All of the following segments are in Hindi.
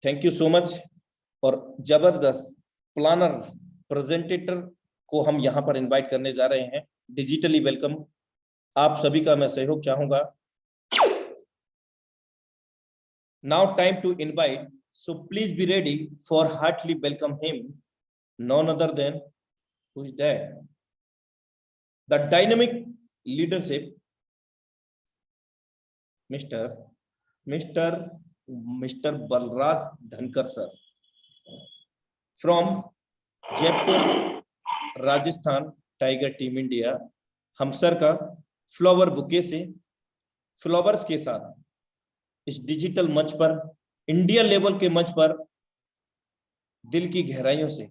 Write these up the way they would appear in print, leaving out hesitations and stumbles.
Thank you so much. और जबरदस्त प्लानर प्रेजेंटेटर को हम यहाँ पर इनवाइट करने जा रहे हैं। Digitally welcome. आप सभी का मैं सहयोग चाहूंगा। Now time to invite, so please be ready for heartily welcome him, none other than who is that? The dynamic leadership, Mr. Balraj Dhankar sir from Jaipur Rajasthan tiger team India. हम सर का फ्लावर बुके से फ्लावर्स के साथ इस डिजिटल मंच पर, इंडिया लेवल के मंच पर दिल की गहराइयों से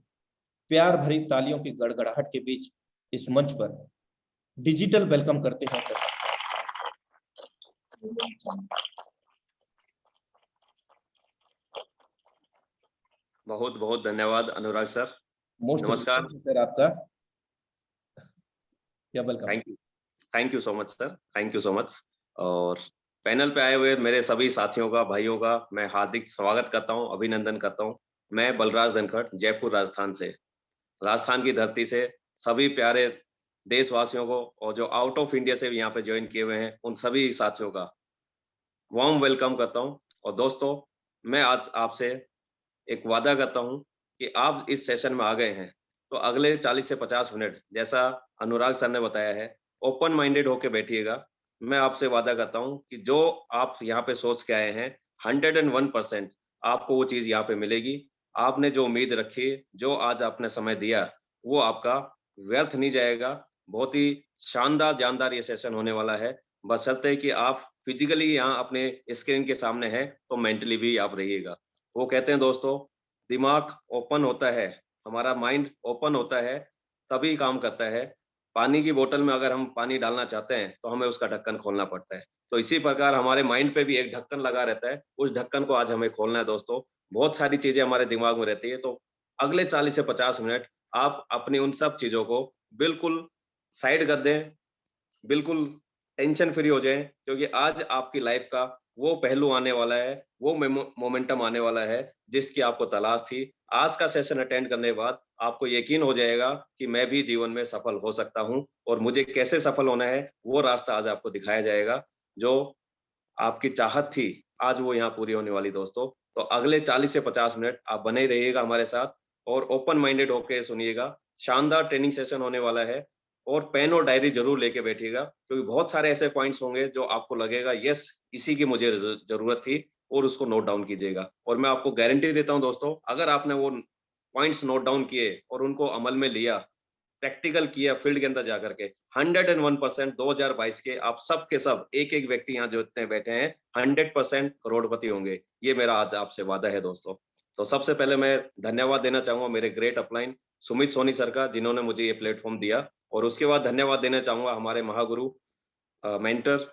प्यार भरी तालियों की गड़गड़ाहट के बीच इस मंच पर डिजिटल वेलकम करते हैं सर। बहुत बहुत धन्यवाद अनुराग सर। नमस्कार सर आपका। या welcome. Thank you so much sir, thank you so much. और पैनल पे आए हुए मेरे सभी साथियों का, भाइयों का मैं हार्दिक स्वागत करता हूं, अभिनंदन करता हूं। मैं बलराज धनखड़ जयपुर राजस्थान से, राजस्थान की धरती से सभी प्यारे देशवासियों को और जो आउट ऑफ इंडिया से भी यहाँ पे ज्वाइन किए हुए हैं उन सभी साथियों का वार्म वेलकम करता हूं। और दोस्तों, मैं आज आपसे एक वादा करता हूं कि आप इस सेशन में आ गए हैं तो अगले 40 से 50 मिनट, जैसा अनुराग सर ने बताया है, ओपन माइंडेड होके बैठिएगा। मैं आपसे वादा करता हूं कि जो आप यहाँ पे सोच के आए हैं 101% आपको वो चीज यहाँ पे मिलेगी। आपने जो उम्मीद रखी, जो आज आपने समय दिया, वो आपका व्यर्थ नहीं जाएगा। बहुत ही शानदार जानदार ये सेशन होने वाला है। बशर्ते कि आप फिजिकली यहाँ अपने स्क्रीन के सामने हैं तो मेंटली भी आप रहिएगा। वो कहते हैं दोस्तों, दिमाग ओपन होता है, हमारा माइंड ओपन होता है तभी काम करता है। पानी की बोतल में अगर हम पानी डालना चाहते हैं तो हमें उसका ढक्कन खोलना पड़ता है। तो इसी प्रकार हमारे माइंड पे भी एक ढक्कन लगा रहता है, उस ढक्कन को आज हमें खोलना है दोस्तों। बहुत सारी चीजें हमारे दिमाग में रहती है, तो अगले 40 से 50 मिनट आप अपनी उन सब चीजों को बिल्कुल साइड कर दें, बिल्कुल टेंशन फ्री हो जाएं, क्योंकि आज आपकी लाइफ का वो पहलू आने वाला है, वो मोमेंटम आने वाला है जिसकी आपको तलाश थी। आज का सेशन अटेंड करने के बाद आपको यकीन हो जाएगा कि मैं भी जीवन में सफल हो सकता हूं, और मुझे कैसे सफल होना है वो रास्ता आज आपको दिखाया जाएगा। जो आपकी चाहत थी आज वो यहाँ पूरी होने वाली दोस्तों। तो अगले 40 से 50 मिनट आप बने रहिएगा हमारे साथ और ओपन माइंडेड होकर सुनिएगा। शानदार ट्रेनिंग सेशन होने वाला है, और पेन और डायरी जरूर लेके बैठिएगा, क्योंकि बहुत सारे ऐसे पॉइंट्स होंगे जो आपको लगेगा यस इसी की मुझे जरूरत थी, और उसको नोट डाउन कीजिएगा। और मैं आपको गारंटी देता हूं दोस्तों, अगर आपने वो पॉइंट्स नोट डाउन किए और उनको अमल में लिया, प्रैक्टिकल किया फील्ड के अंदर जाकर के, 101% 2022 के आप सब के सब एक एक व्यक्ति यहाँ जो इतने बैठे हैं 100% करोड़पति होंगे। ये मेरा आज आपसे वादा है दोस्तों। तो सबसे पहले मैं धन्यवाद देना चाहूंगा मेरे great upline Sumit Soni sir का, जिन्होंने मुझे ये प्लेटफॉर्म दिया। और उसके बाद धन्यवाद देना चाहूंगा हमारे महागुरु mentor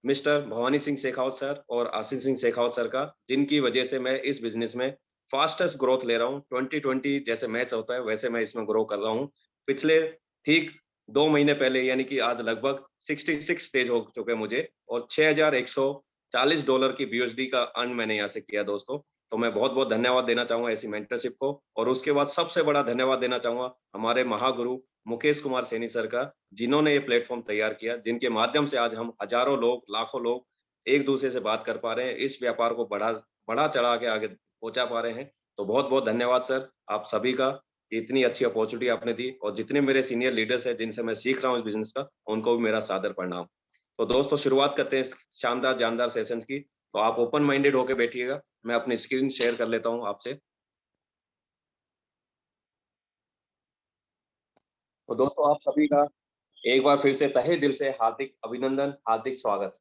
mister Bhawani Singh Shekhawat sir और आशीष सिंह शेखावत सर का, जिनकी वजह से मैं इस बिजनेस में फास्टेस्ट ग्रोथ ले रहा हूँ। 2020 जैसे मैच होता है वैसे मैं इसमें ग्रो कर रहा हूँ। पिछले ठीक 2 महीने पहले, यानी कि आज लगभग 66 स्टेज हो चुके मुझे, और $6,140 की BUSD का अर्न मैंने यहाँ से किया दोस्तों। तो मैं बहुत बहुत धन्यवाद देना चाहूंगा ऐसी मेंटरशिप को। और उसके बाद सबसे बड़ा धन्यवाद देना चाहूंगा हमारे महागुरु मुकेश कुमार सैनी सर का, जिन्होंने ये प्लेटफॉर्म तैयार किया, जिनके माध्यम से आज हम हजारों लोग, लाखों लोग एक दूसरे से बात कर पा रहे हैं, इस व्यापार को बढ़ा चढ़ा के आगे पहुंचा पा रहे हैं। तो बहुत बहुत धन्यवाद सर आप सभी का, इतनी अच्छी अपॉर्चुनिटी आपने दी। और जितने मेरे सीनियर लीडर्स हैं जिनसे मैं सीख रहा हूँ इस बिजनेस का, उनको भी मेरा सादर प्रणाम। तो दोस्तों शुरुआत करते हैं इस शानदार जानदार सेशन की। तो आप ओपन माइंडेड होकर बैठिएगा। मैं अपनी स्क्रीन शेयर कर लेता हूँ आपसे। तो दोस्तों आप सभी का एक बार फिर से तहे दिल से हार्दिक अभिनंदन, हार्दिक स्वागत।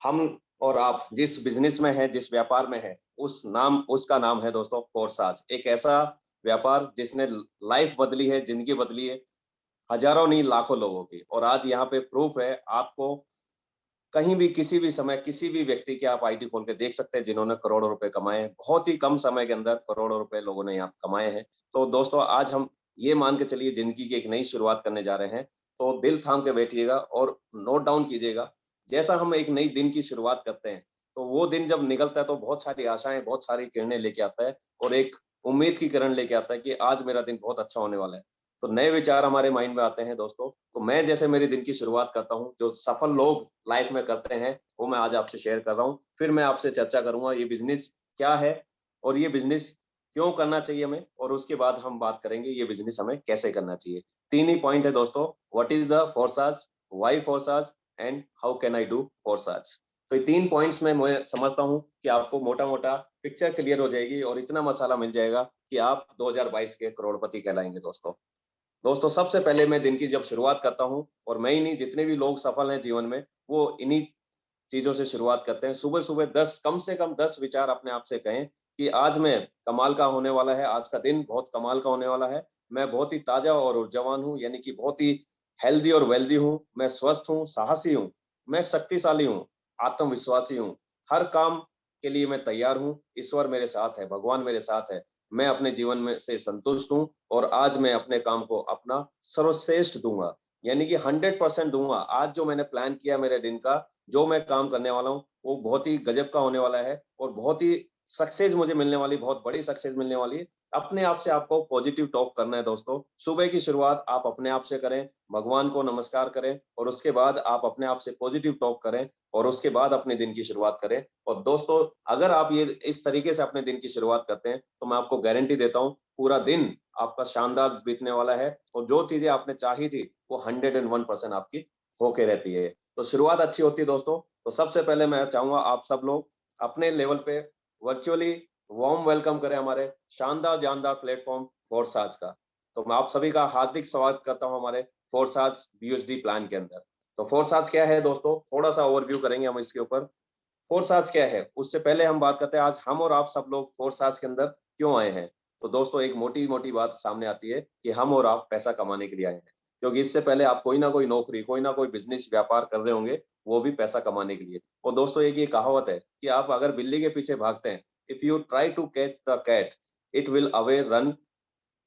हम और आप जिस बिजनेस में है, जिस व्यापार में है, उसका नाम है दोस्तों फोर्साज। एक ऐसा व्यापार जिसने लाइफ बदली है, जिंदगी बदली है हजारों नहीं लाखों लोगों की। और आज यहाँ पे प्रूफ है, आपको कहीं भी किसी भी समय किसी भी व्यक्ति की आप आईडी खोल के देख सकते हैं जिन्होंने करोड़ों रुपए कमाए हैं। बहुत ही कम समय के अंदर करोड़ों रुपए लोगों ने यहाँ कमाए हैं। तो दोस्तों आज हम ये मान के चलिए जिंदगी की एक नई शुरुआत करने जा रहे हैं। तो दिल थाम के बैठिएगा और नोट डाउन कीजिएगा, जैसा हम एक नई दिन की शुरुआत करते हैं तो वो दिन जब निकलता है तो बहुत सारी आशाएं, बहुत सारी किरणें लेके आता है और एक उम्मीद की किरण लेके आता है कि आज मेरा दिन बहुत अच्छा होने वाला है। तो नए विचार हमारे माइंड में आते हैं दोस्तों। तो मैं जैसे मेरे दिन की शुरुआत करता हूँ, जो सफल लोग लाइफ में करते हैं, वो मैं आज आपसे शेयर कर रहा हूँ। फिर मैं आपसे चर्चा करूंगा ये बिजनेस क्या है और ये बिजनेस क्यों करना चाहिए हमें, और उसके बाद हम बात करेंगे ये बिजनेस हमें कैसे करना चाहिए। तीन ही पॉइंट है दोस्तों। What is the Forsage, why Forsage and how can I do Forsage. तो ये तीन पॉइंट्स में मैं समझता हूँ कि आपको मोटा मोटा पिक्चर क्लियर हो जाएगी और इतना मसाला मिल जाएगा कि आप 2022 के करोड़पति कहलाएंगे दोस्तों। दोस्तों सबसे पहले मैं दिन की जब शुरुआत करता हूँ, और मैं ही नहीं, जितने भी लोग सफल हैं जीवन में, वो इन्हीं चीजों से शुरुआत करते हैं। सुबह सुबह 10, कम से कम 10 विचार अपने आप से कहें कि आज मैं कमाल का होने वाला है, आज का दिन बहुत कमाल का होने वाला है, मैं बहुत ही ताजा और ऊर्जावान हूँ, यानी कि बहुत ही हेल्दी और वेल्दी हूँ, मैं स्वस्थ हूँ, साहसी हूँ, मैं शक्तिशाली हूँ, आत्मविश्वासी हूँ, हर काम के लिए मैं तैयार हूँ, ईश्वर मेरे साथ है, भगवान मेरे साथ है, मैं अपने जीवन में से संतुष्ट हूँ और आज मैं अपने काम को अपना सर्वश्रेष्ठ दूंगा, यानी कि 100% दूंगा। आज जो मैंने प्लान किया मेरे दिन का, जो मैं काम करने वाला हूँ, वो बहुत ही गजब का होने वाला है और बहुत ही सक्सेस मुझे मिलने वाली, बहुत बड़ी सक्सेस मिलने वाली है। अपने आप से आपको पॉजिटिव टॉक करना है दोस्तों। सुबह की शुरुआत आप अपने आप से करें, भगवान को नमस्कार करें और उसके बाद आप अपने आप से पॉजिटिव टॉक करें और उसके बाद अपने दिन की शुरुआत करें। और दोस्तों अगर आप ये इस तरीके से अपने दिन की शुरुआत करते हैं तो मैं आपको गारंटी देता हूँ पूरा दिन आपका शानदार बीतने वाला है और जो चीजें आपने चाही थी वो 101% आपकी होके रहती है। तो शुरुआत अच्छी होती है दोस्तों। तो सबसे पहले मैं चाहूंगा आप सब लोग अपने लेवल पे वर्चुअली वार्म वेलकम करें हमारे शानदार जानदार प्लेटफॉर्म फोर्साज का। तो मैं आप सभी का हार्दिक स्वागत करता हूं हमारे फोर्साज बीएसडी प्लान के अंदर। तो फोर्साज क्या है दोस्तों, थोड़ा सा ओवरव्यू करेंगे हम इसके ऊपर। फोर्साज क्या है उससे पहले हम बात करते हैं आज हम और आप सब लोग फोर्साज के अंदर क्यों आए हैं। तो दोस्तों एक मोटी मोटी बात सामने आती है कि हम और आप पैसा कमाने के लिए आए हैं, क्योंकि इससे पहले आप कोई ना कोई नौकरी, कोई ना कोई बिजनेस व्यापार कर रहे होंगे, वो भी पैसा कमाने के लिए। और दोस्तों एक ये कहावत है कि आप अगर बिल्ली के पीछे भागते हैं, if you try to catch the cat, it will away run,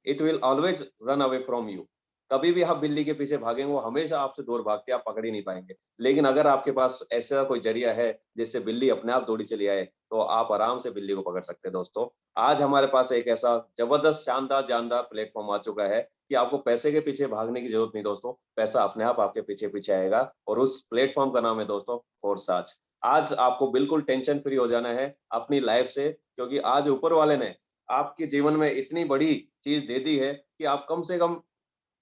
it will always run away from you. कभी भी आप बिल्ली के पीछे भागेंगे वो हमेशा आपसे दूर भागती है, आप पकड़ ही नहीं पाएंगे। लेकिन अगर आपके पास ऐसा कोई जरिया है जिससे बिल्ली अपने आप दौड़ी चली आए, तो आप आराम से बिल्ली को पकड़ सकते हैं दोस्तों। आज हमारे पास एक ऐसा जबरदस्त शानदार जानदार प्लेटफॉर्म आ चुका है कि आपको पैसे के पीछे भागने की जरूरत नहीं दोस्तों, पैसा अपने आप आपके पीछे पीछे आएगा और उस प्लेटफॉर्म का नाम है दोस्तों फोर्साज। आज आपको बिल्कुल टेंशन फ्री हो जाना है अपनी लाइफ से, क्योंकि आज ऊपर वाले ने आपके जीवन में इतनी बड़ी चीज दे दी है कि आप कम से कम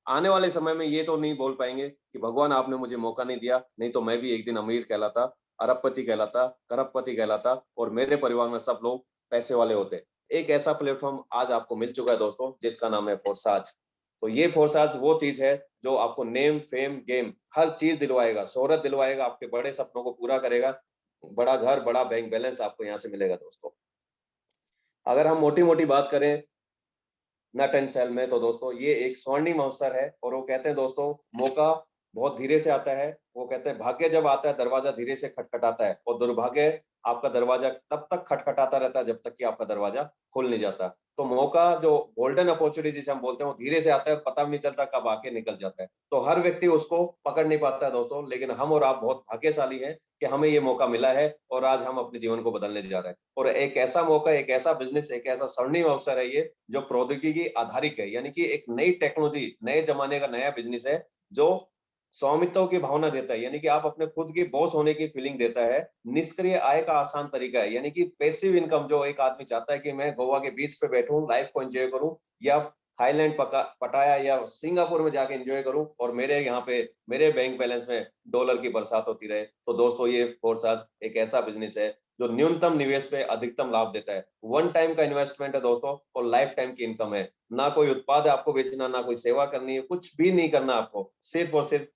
आने वाले समय में ये तो नहीं बोल पाएंगे कि भगवान आपने मुझे मौका नहीं दिया, नहीं तो मैं भी एक दिन अमीर कहलाता, अरबपति कहलाता, करोड़पति कहलाता और मेरे परिवार में सब लोग पैसे वाले होते। एक ऐसा प्लेटफॉर्म आज आपको मिल चुका है दोस्तों जिसका नाम है फोर्साज। तो ये फोर्साज वो चीज है जो आपको नेम फेम गेम हर चीज दिलवाएगा, शोहरत दिलवाएगा, आपके बड़े सपनों को पूरा करेगा, बड़ा घर, बड़ा बैंक बैलेंस आपको यहाँ से मिलेगा दोस्तों। अगर हम मोटी मोटी बात करें नट एंड सेल में, तो दोस्तों ये एक स्वर्णिम अवसर है और वो कहते हैं दोस्तों मौका बहुत धीरे से आता है। वो कहते हैं भाग्य जब आता है दरवाजा धीरे से खटखटाता है और दुर्भाग्य आपका दरवाजा तब तक खटखटाता रहता है जब तक कि आपका दरवाजा खुल नहीं जाता। तो मौका जो गोल्डन अपॉर्चुनिटी जिसे हम बोलते हैं वो धीरे से आता है, पता भी नहीं चलता कब आके निकल जाता है। तो हर व्यक्ति उसको पकड़ नहीं पाता है दोस्तों, लेकिन हम और आप बहुत भाग्यशाली हैं कि हमें ये मौका मिला है और आज हम अपने जीवन को बदलने जा रहे हैं। और एक ऐसा मौका, एक ऐसा बिजनेस, एक ऐसा स्वर्णिम अवसर है ये जो प्रौद्योगिकी आधारित है, यानी कि एक नई टेक्नोलॉजी, नए जमाने का नया बिजनेस है जो स्वामित्व की भावना देता है, यानी कि आप अपने खुद की बॉस होने की फीलिंग देता है। निष्क्रिय आय का आसान तरीका है, यानी कि पैसिव इनकम जो एक आदमी चाहता है कि मैं गोवा के बीच पे बैठूं, लाइफ को एंजॉय करूं, या थाईलैंड, पटाया या सिंगापुर में जाके एंजॉय करूं और मेरे यहाँ पे मेरे बैंक बैलेंस में डॉलर की बरसात होती रहे। तो दोस्तों ये फोर्साज एक ऐसा बिजनेस है जो न्यूनतम निवेश पे अधिकतम लाभ देता है। वन टाइम का इन्वेस्टमेंट है दोस्तों और लाइफ टाइम की इनकम है। ना कोई उत्पाद आपको बेचना, ना कोई सेवा करनी है, कुछ भी नहीं करना आपको, सिर्फ और सिर्फ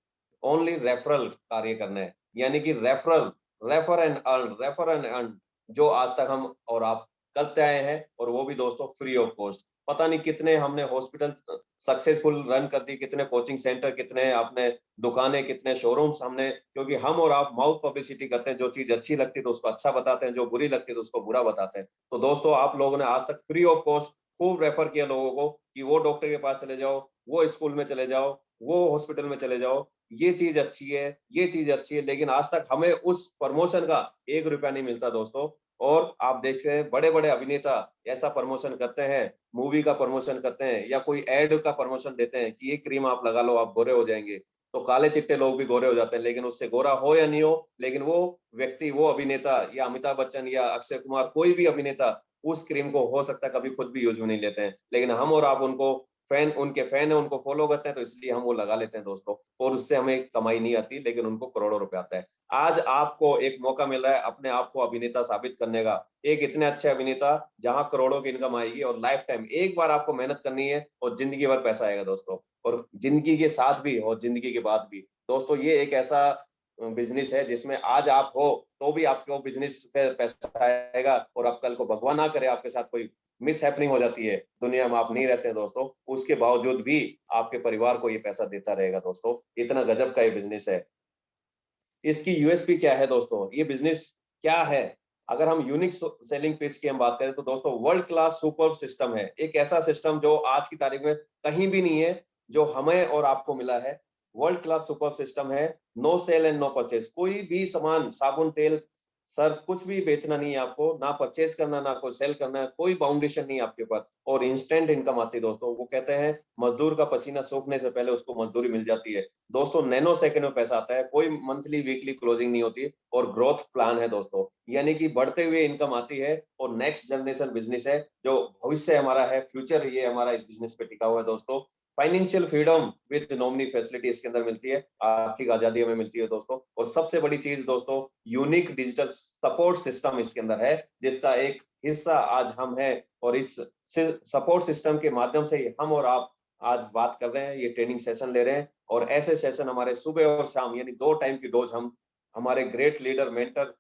ओनली रेफरल कार्य करना है, यानी कि referral, refer and earn, refer and earn, जो आज तक हम और आप करते आए हैं और वो भी दोस्तों फ्री ऑफ कॉस्ट। पता नहीं कितने हमने हॉस्पिटल सक्सेसफुल रन कर दी, कितने कोचिंग सेंटर, कितने आपने दुकानें, कितने शोरूम्स हमने, क्योंकि हम और आप माउथ पब्लिसिटी करते हैं, जो चीज अच्छी लगती है तो उसको अच्छा बताते हैं, जो बुरी लगती है तो उसको बुरा बताते हैं। तो दोस्तों आप लोगों ने आज तक फ्री ऑफ कॉस्ट खूब रेफर किया लोगों को कि वो डॉक्टर के पास चले जाओ, वो स्कूल में चले जाओ, वो हॉस्पिटल में चले जाओ, ये चीज अच्छी है, ये चीज अच्छी है, लेकिन आज तक हमें उस प्रमोशन का 1 रुपया नहीं मिलता दोस्तों। और आप देख रहे हैं बड़े बड़े अभिनेता ऐसा प्रमोशन करते हैं, मूवी का प्रमोशन करते हैं या कोई एड का प्रमोशन देते हैं कि ये क्रीम आप लगा लो, आप गोरे हो जाएंगे। तो काले चिट्टे लोग भी गोरे हो जाते हैं, लेकिन उससे गोरा हो या नहीं हो, लेकिन वो व्यक्ति, वो अभिनेता या अमिताभ बच्चन या अक्षय कुमार, कोई भी अभिनेता उस क्रीम को हो सकता है कभी खुद भी यूज में नहीं लेते हैं, लेकिन हम और आप उनको फैन, उनके फैन है, उनको फॉलो करते हैं, तो इसलिए हम वो लगा लेते हैं दोस्तों। और उससे हमें कमाई नहीं आती, लेकिन उनको करोड़ों रुपए आता है। आज आपको एक मौका मिला है अपने आप को अभिनेता साबित करने का, एक इतने अच्छे अभिनेता जहां करोड़ों की इनकम आएगी, और लाइफ टाइम एक बार आपको मेहनत करनी है और जिंदगी भर पैसा आएगा दोस्तों, और जिंदगी के साथ भी और जिंदगी के बाद भी। दोस्तों ये एक ऐसा बिजनेस है जिसमें आज आप हो तो भी आपको बिजनेस पे पैसा आएगा, और अब कल को भगवान ना करे आपके साथ कोई मिस हैपनिंग हो जाती है, दुनिया में आप नहीं रहते हैं दोस्तों, उसके बावजूद भी आपके परिवार को ये पैसा देता रहेगा दोस्तों। इतना गजब का ये बिजनेस है। इसकी यूएसपी क्या है दोस्तों, ये बिजनेस क्या है? अगर हम यूनिक सेलिंग पेज की हम बात करें तो दोस्तों वर्ल्ड क्लास सुपर सिस्टम है, एक ऐसा सिस्टम जो आज की तारीख में कहीं भी नहीं है, जो हमें और आपको मिला है। वर्ल्ड क्लास सुपर सिस्टम है, no sale and no purchase. कोई भी सामान, साबुन, तेल, सर्फ, कुछ भी बेचना नहीं है आपको, ना परचेज करना, ना कोई सेल करना है, कोई बाउंडेशन नहीं है आपके ऊपर, और इंस्टेंट इनकम आती है दोस्तों। वो कहते हैं मजदूर का पसीना सूखने से पहले उसको मजदूरी मिल जाती है दोस्तों, नैनो सेकंड में पैसा आता है, कोई मंथली वीकली क्लोजिंग नहीं होती, और ग्रोथ प्लान है दोस्तों, यानी कि बढ़ते हुए इनकम आती है, और नेक्स्ट जनरेशन बिजनेस है, जो भविष्य हमारा है, फ्यूचर ये हमारा इस बिजनेस पे टिका हुआ है दोस्तों। Financial freedom with nominee facility इसके अंदर मिलती है, आर्थिक आजादी हमें मिलती है दोस्तों। और सबसे बड़ी चीज दोस्तों, यूनिक डिजिटल सपोर्ट सिस्टम इसके अंदर है, जिसका एक हिस्सा आज हम हैं, और इस सपोर्ट सिस्टम के माध्यम से हम और आप आज बात कर रहे हैं, ये ट्रेनिंग सेशन ले रहे हैं, और ऐसे सेशन हमारे सुबह और शाम यानी 2 टाइम की डोज हम हमारे ग्रेट लीडर, मेंटर,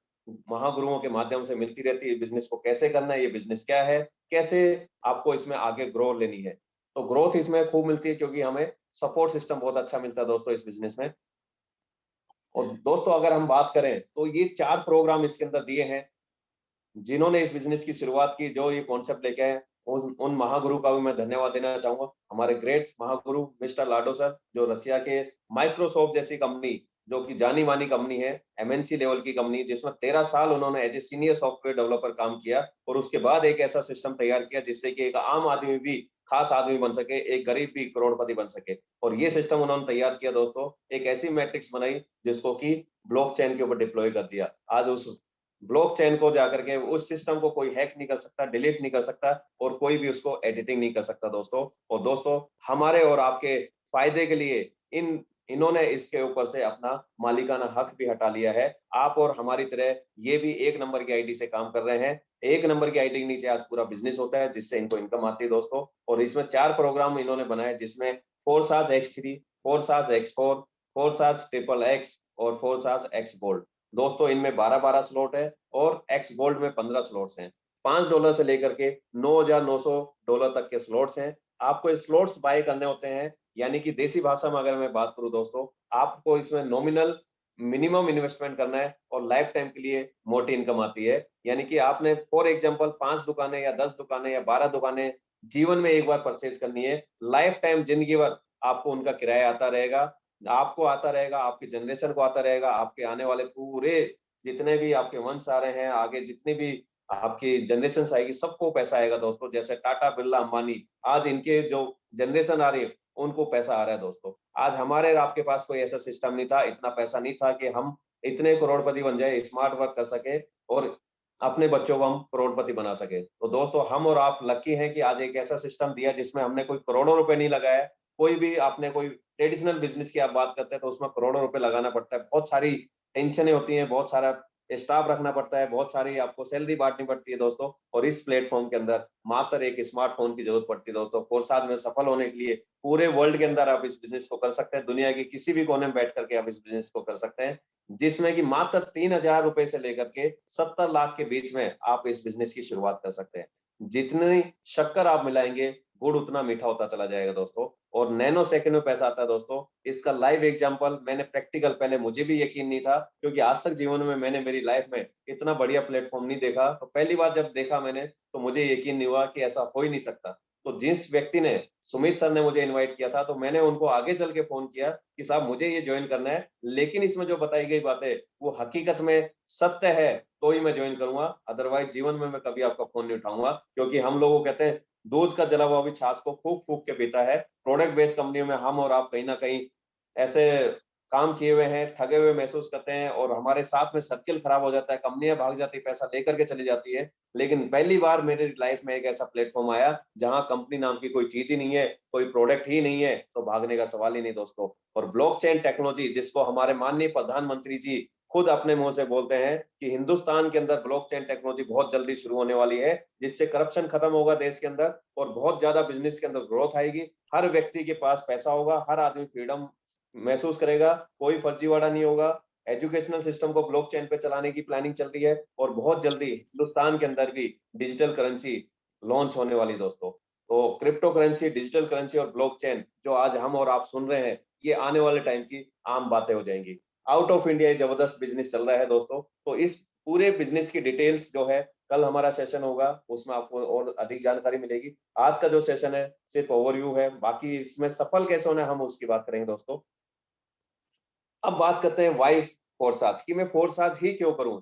महागुरुओं के माध्यम से मिलती रहती है। बिजनेस को कैसे करना है, ये बिजनेस क्या है, कैसे आपको इसमें आगे ग्रो लेनी है, तो ग्रोथ इसमें खूब मिलती है, क्योंकि हमें सपोर्ट सिस्टम बहुत अच्छा मिलता है दोस्तों इस बिजनेस में। और दोस्तों अगर हम बात करें तो ये 4 प्रोग्राम इसके अंदर दिए हैं, जिन्होंने इस बिजनेस की शुरुआत की, जो ये कॉन्सेप्ट लेके आए, उन महागुरु का भी मैं धन्यवाद देना चाहूंगा। हमारे ग्रेट महागुरु मिस्टर लाडो सर, जो रसिया के माइक्रोसॉफ्ट जैसी कंपनी, जो कि जानी मानी कंपनी है, एमएनसी लेवल की कंपनी, जिसमें 13 साल उन्होंने as a senior software developer काम किया, और उसके बाद एक ऐसा सिस्टम तैयार किया जिससे कि एक आम आदमी भी खास आदमी बन सके, एक गरीब भी करोड़पति बन सके। और ये सिस्टम उन्होंने तैयार किया दोस्तों, एक ऐसी मैट्रिक्स बनाई जिसको कि ब्लॉकचेन के ऊपर डिप्लॉय कर दिया। आज उस ब्लॉकचेन को जाकर के उस सिस्टम को कोई हैक नहीं कर सकता, डिलीट नहीं कर सकता, और कोई भी उसको एडिटिंग नहीं कर सकता दोस्तों। और दोस्तों हमारे और आपके फायदे के लिए इन्होंने इसके ऊपर से अपना मालिकाना हक भी हटा लिया है। आप और हमारी तरह ये भी 1 नंबर की आईडी से काम कर रहे हैं। 1 नंबर की आईडी के नीचे आज पूरा बिजनेस होता है, जिससे इनको इनकम आती है दोस्तों। और इसमें 4 प्रोग्राम इन्होंने बनाए, जिसमें फोरसाज X3, फोरसाज X4, फोरसाज ट्रिपल एक्स और फोरसाज X गोल्ड। दोस्तों इनमें 12-12 स्लॉट है, और एक्स गोल्ड में 15 स्लॉट्स हैं। $5 से लेकर के $9,900 तक के स्लॉट्स हैं। आपको ये स्लॉट्स बाय करने होते हैं, यानी कि देसी भाषा में अगर मैं बात करूं दोस्तों, आपको इसमें नॉमिनल मिनिमम इन्वेस्टमेंट करना है, और लाइफ टाइम के लिए मोटी इनकम आती है। यानी कि आपने फॉर एग्जांपल 5 दुकानें या 10 दुकानें या 12 दुकानें जीवन में एक बार परचेज करनी है, लाइफ टाइम जिंदगी भर आपको उनका किराया आता रहेगा, आपको आता रहेगा, आपकी जनरेशन को आता रहेगा, आपके आने वाले पूरे जितने भी आपके वंश आ रहे हैं, आगे जितने भी आपकी जनरेशन आएगी, सबको पैसा आएगा दोस्तों। जैसे टाटा, बिरला, अंबानी, आज इनके जो जनरेशन आ रही है उनको पैसा आ रहा है दोस्तों। आज हमारे और आपके पास कोई ऐसा सिस्टम नहीं था, इतना पैसा नहीं था कि हम इतने करोड़पति बन जाए, स्मार्ट वर्क कर सके, और अपने बच्चों को हम करोड़पति बना सके। तो दोस्तों हम और आप लकी हैं कि आज एक ऐसा सिस्टम दिया जिसमें हमने कोई करोड़ों रुपए नहीं लगाया। कोई भी आपने कोई ट्रेडिशनल बिजनेस की आप बात करते हैं तो उसमें करोड़ों रुपए लगाना पड़ता है, बहुत सारी टेंशनें होती हैं, बहुत सारा स्टाफ रखना पड़ता है, बहुत सारी आपको सैलरी बांटनी पड़ती है दोस्तों। और इस प्लेटफॉर्म के अंदर मात्र एक स्मार्टफोन की जरूरत पड़ती है दोस्तों। फोरसाज में सफल होने के लिए पूरे वर्ल्ड के अंदर आप इस बिजनेस को कर सकते हैं, दुनिया के किसी भी कोने में बैठ करके आप इस बिजनेस को कर सकते हैं, जिसमें कि मात्र 3,000 रुपए से लेकर के 70 लाख के बीच में आप इस बिजनेस की शुरुआत कर सकते हैं। जितनी शक्कर आप मिलाएंगे, गुड़ उतना मीठा होता चला जाएगा दोस्तों। और नैनो सेकंड में पैसा आता है दोस्तों। इसका लाइव एग्जांपल मैंने प्रैक्टिकल, पहले मुझे भी यकीन नहीं था, क्योंकि आज तक जीवन में मैंने मेरी लाइफ में इतना बढ़िया प्लेटफॉर्म नहीं देखा। तो पहली बार जब देखा मैंने, तो मुझे यकीन नहीं हुआ कि ऐसा हो ही नहीं सकता। तो जिस व्यक्ति ने, सुमित सर ने मुझे इनवाइट किया था, तो मैंने उनको आगे चल के फोन किया कि साहब मुझे ये ज्वाइन करना है, लेकिन इसमें जो बताई गई बातें वो हकीकत में सत्य है तो ही मैं ज्वाइन करूंगा, अदरवाइज जीवन में मैं कभी आपका फोन नहीं उठाऊंगा। क्योंकि हम लोगों को कहते हैं दूध का जला हुआ भी छाछ को फूक फूक के पीता है। प्रोडक्ट बेस्ड कंपनियों में हम और आप कहीं ना कहीं ऐसे काम किए हुए हैं, ठगे हुए महसूस करते हैं, और हमारे साथ में सर्किल खराब हो जाता है, कंपनियां भाग जाती है, पैसा लेकर के चली जाती है। लेकिन पहली बार मेरी लाइफ में एक ऐसा प्लेटफॉर्म आया जहां कंपनी नाम की कोई चीज ही नहीं है, कोई प्रोडक्ट ही नहीं है, तो भागने का सवाल ही नहीं दोस्तों। और ब्लॉकचेन टेक्नोलॉजी, जिसको हमारे माननीय प्रधानमंत्री जी खुद अपने मुंह से बोलते हैं कि हिंदुस्तान के अंदर ब्लॉकचेन टेक्नोलॉजी बहुत जल्दी शुरू होने वाली है, जिससे करप्शन खत्म होगा देश के अंदर और बहुत ज्यादा बिजनेस के अंदर ग्रोथ आएगी। हर व्यक्ति के पास पैसा होगा, हर आदमी फ्रीडम महसूस करेगा, कोई फर्जीवाड़ा नहीं होगा। एजुकेशनल सिस्टम को ब्लॉकचेन पे चलाने की प्लानिंग चल रही है और बहुत जल्दी हिंदुस्तान के अंदर भी डिजिटल करेंसी लॉन्च होने वाली दोस्तों। तो क्रिप्टो करेंसी, डिजिटल करेंसी और ब्लॉकचेन जो आज हम और आप सुन रहे हैं, ये आने वाले टाइम की आम बातें हो जाएंगी। आउट ऑफ इंडिया ये जबरदस्त बिजनेस चल रहा है दोस्तों। तो इस पूरे बिजनेस की डिटेल्स जो है, कल हमारा सेशन होगा, उसमें आपको और अधिक जानकारी मिलेगी। आज का जो सेशन है सिर्फ ओवरव्यू है, बाकी इसमें सफल कैसे होना है हम उसकी बात करेंगे दोस्तों। अब बात करते हैं वाई फोर्साज की, मैं फोर्साज ही क्यों करूं।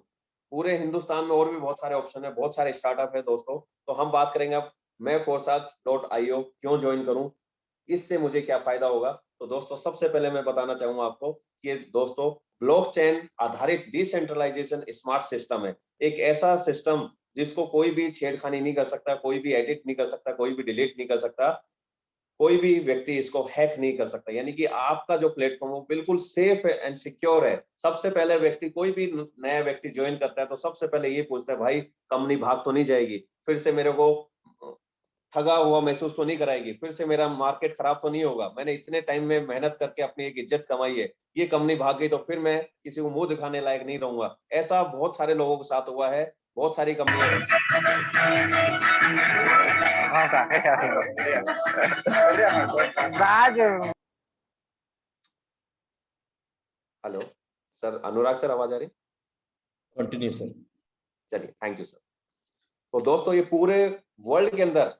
पूरे हिंदुस्तान में और भी बहुत सारे ऑप्शन है, बहुत सारे स्टार्टअप है दोस्तों। तो हम बात करेंगे अब मैं फोर्साज.io क्यों ज्वाइन करूं, इससे मुझे क्या फायदा होगा। तो दोस्तों सबसे पहले मैं बताना चाहूंगा आपको कि दोस्तों ब्लॉकचेन आधारित डिसेंट्रलाइजेशन स्मार्ट सिस्टम है। एक ऐसा सिस्टम जिसको कोई भी छेड़खानी नहीं कर सकता, कोई भी एडिट नहीं कर सकता, कोई भी डिलीट नहीं कर सकता, कोई भी व्यक्ति इसको हैक नहीं कर सकता। यानी कि आपका जो प्लेटफॉर्म है बिल्कुल सेफ है एंड सिक्योर है। सबसे पहले व्यक्ति, कोई भी नया व्यक्ति ज्वाइन करता है तो सबसे पहले ये पूछता है, भाई कंपनी भाग तो नहीं जाएगी, फिर से मेरे को ठगा हुआ महसूस तो नहीं कराएगी, फिर से मेरा मार्केट खराब तो नहीं होगा, मैंने इतने टाइम में मेहनत करके अपनी एक इज्जत कमाई है, ये कंपनी भाग गई तो फिर मैं किसी को मुंह दिखाने लायक नहीं रहूंगा। ऐसा बहुत सारे लोगों के साथ हुआ है, बहुत सारी कंपनियां। हाँ राज। हेलो सर, अनुराग सर आवाज आ रही? Continue sir. चलिए, थैंक यू सर। तो दोस्तों ये पूरे वर्ल्ड के अंदर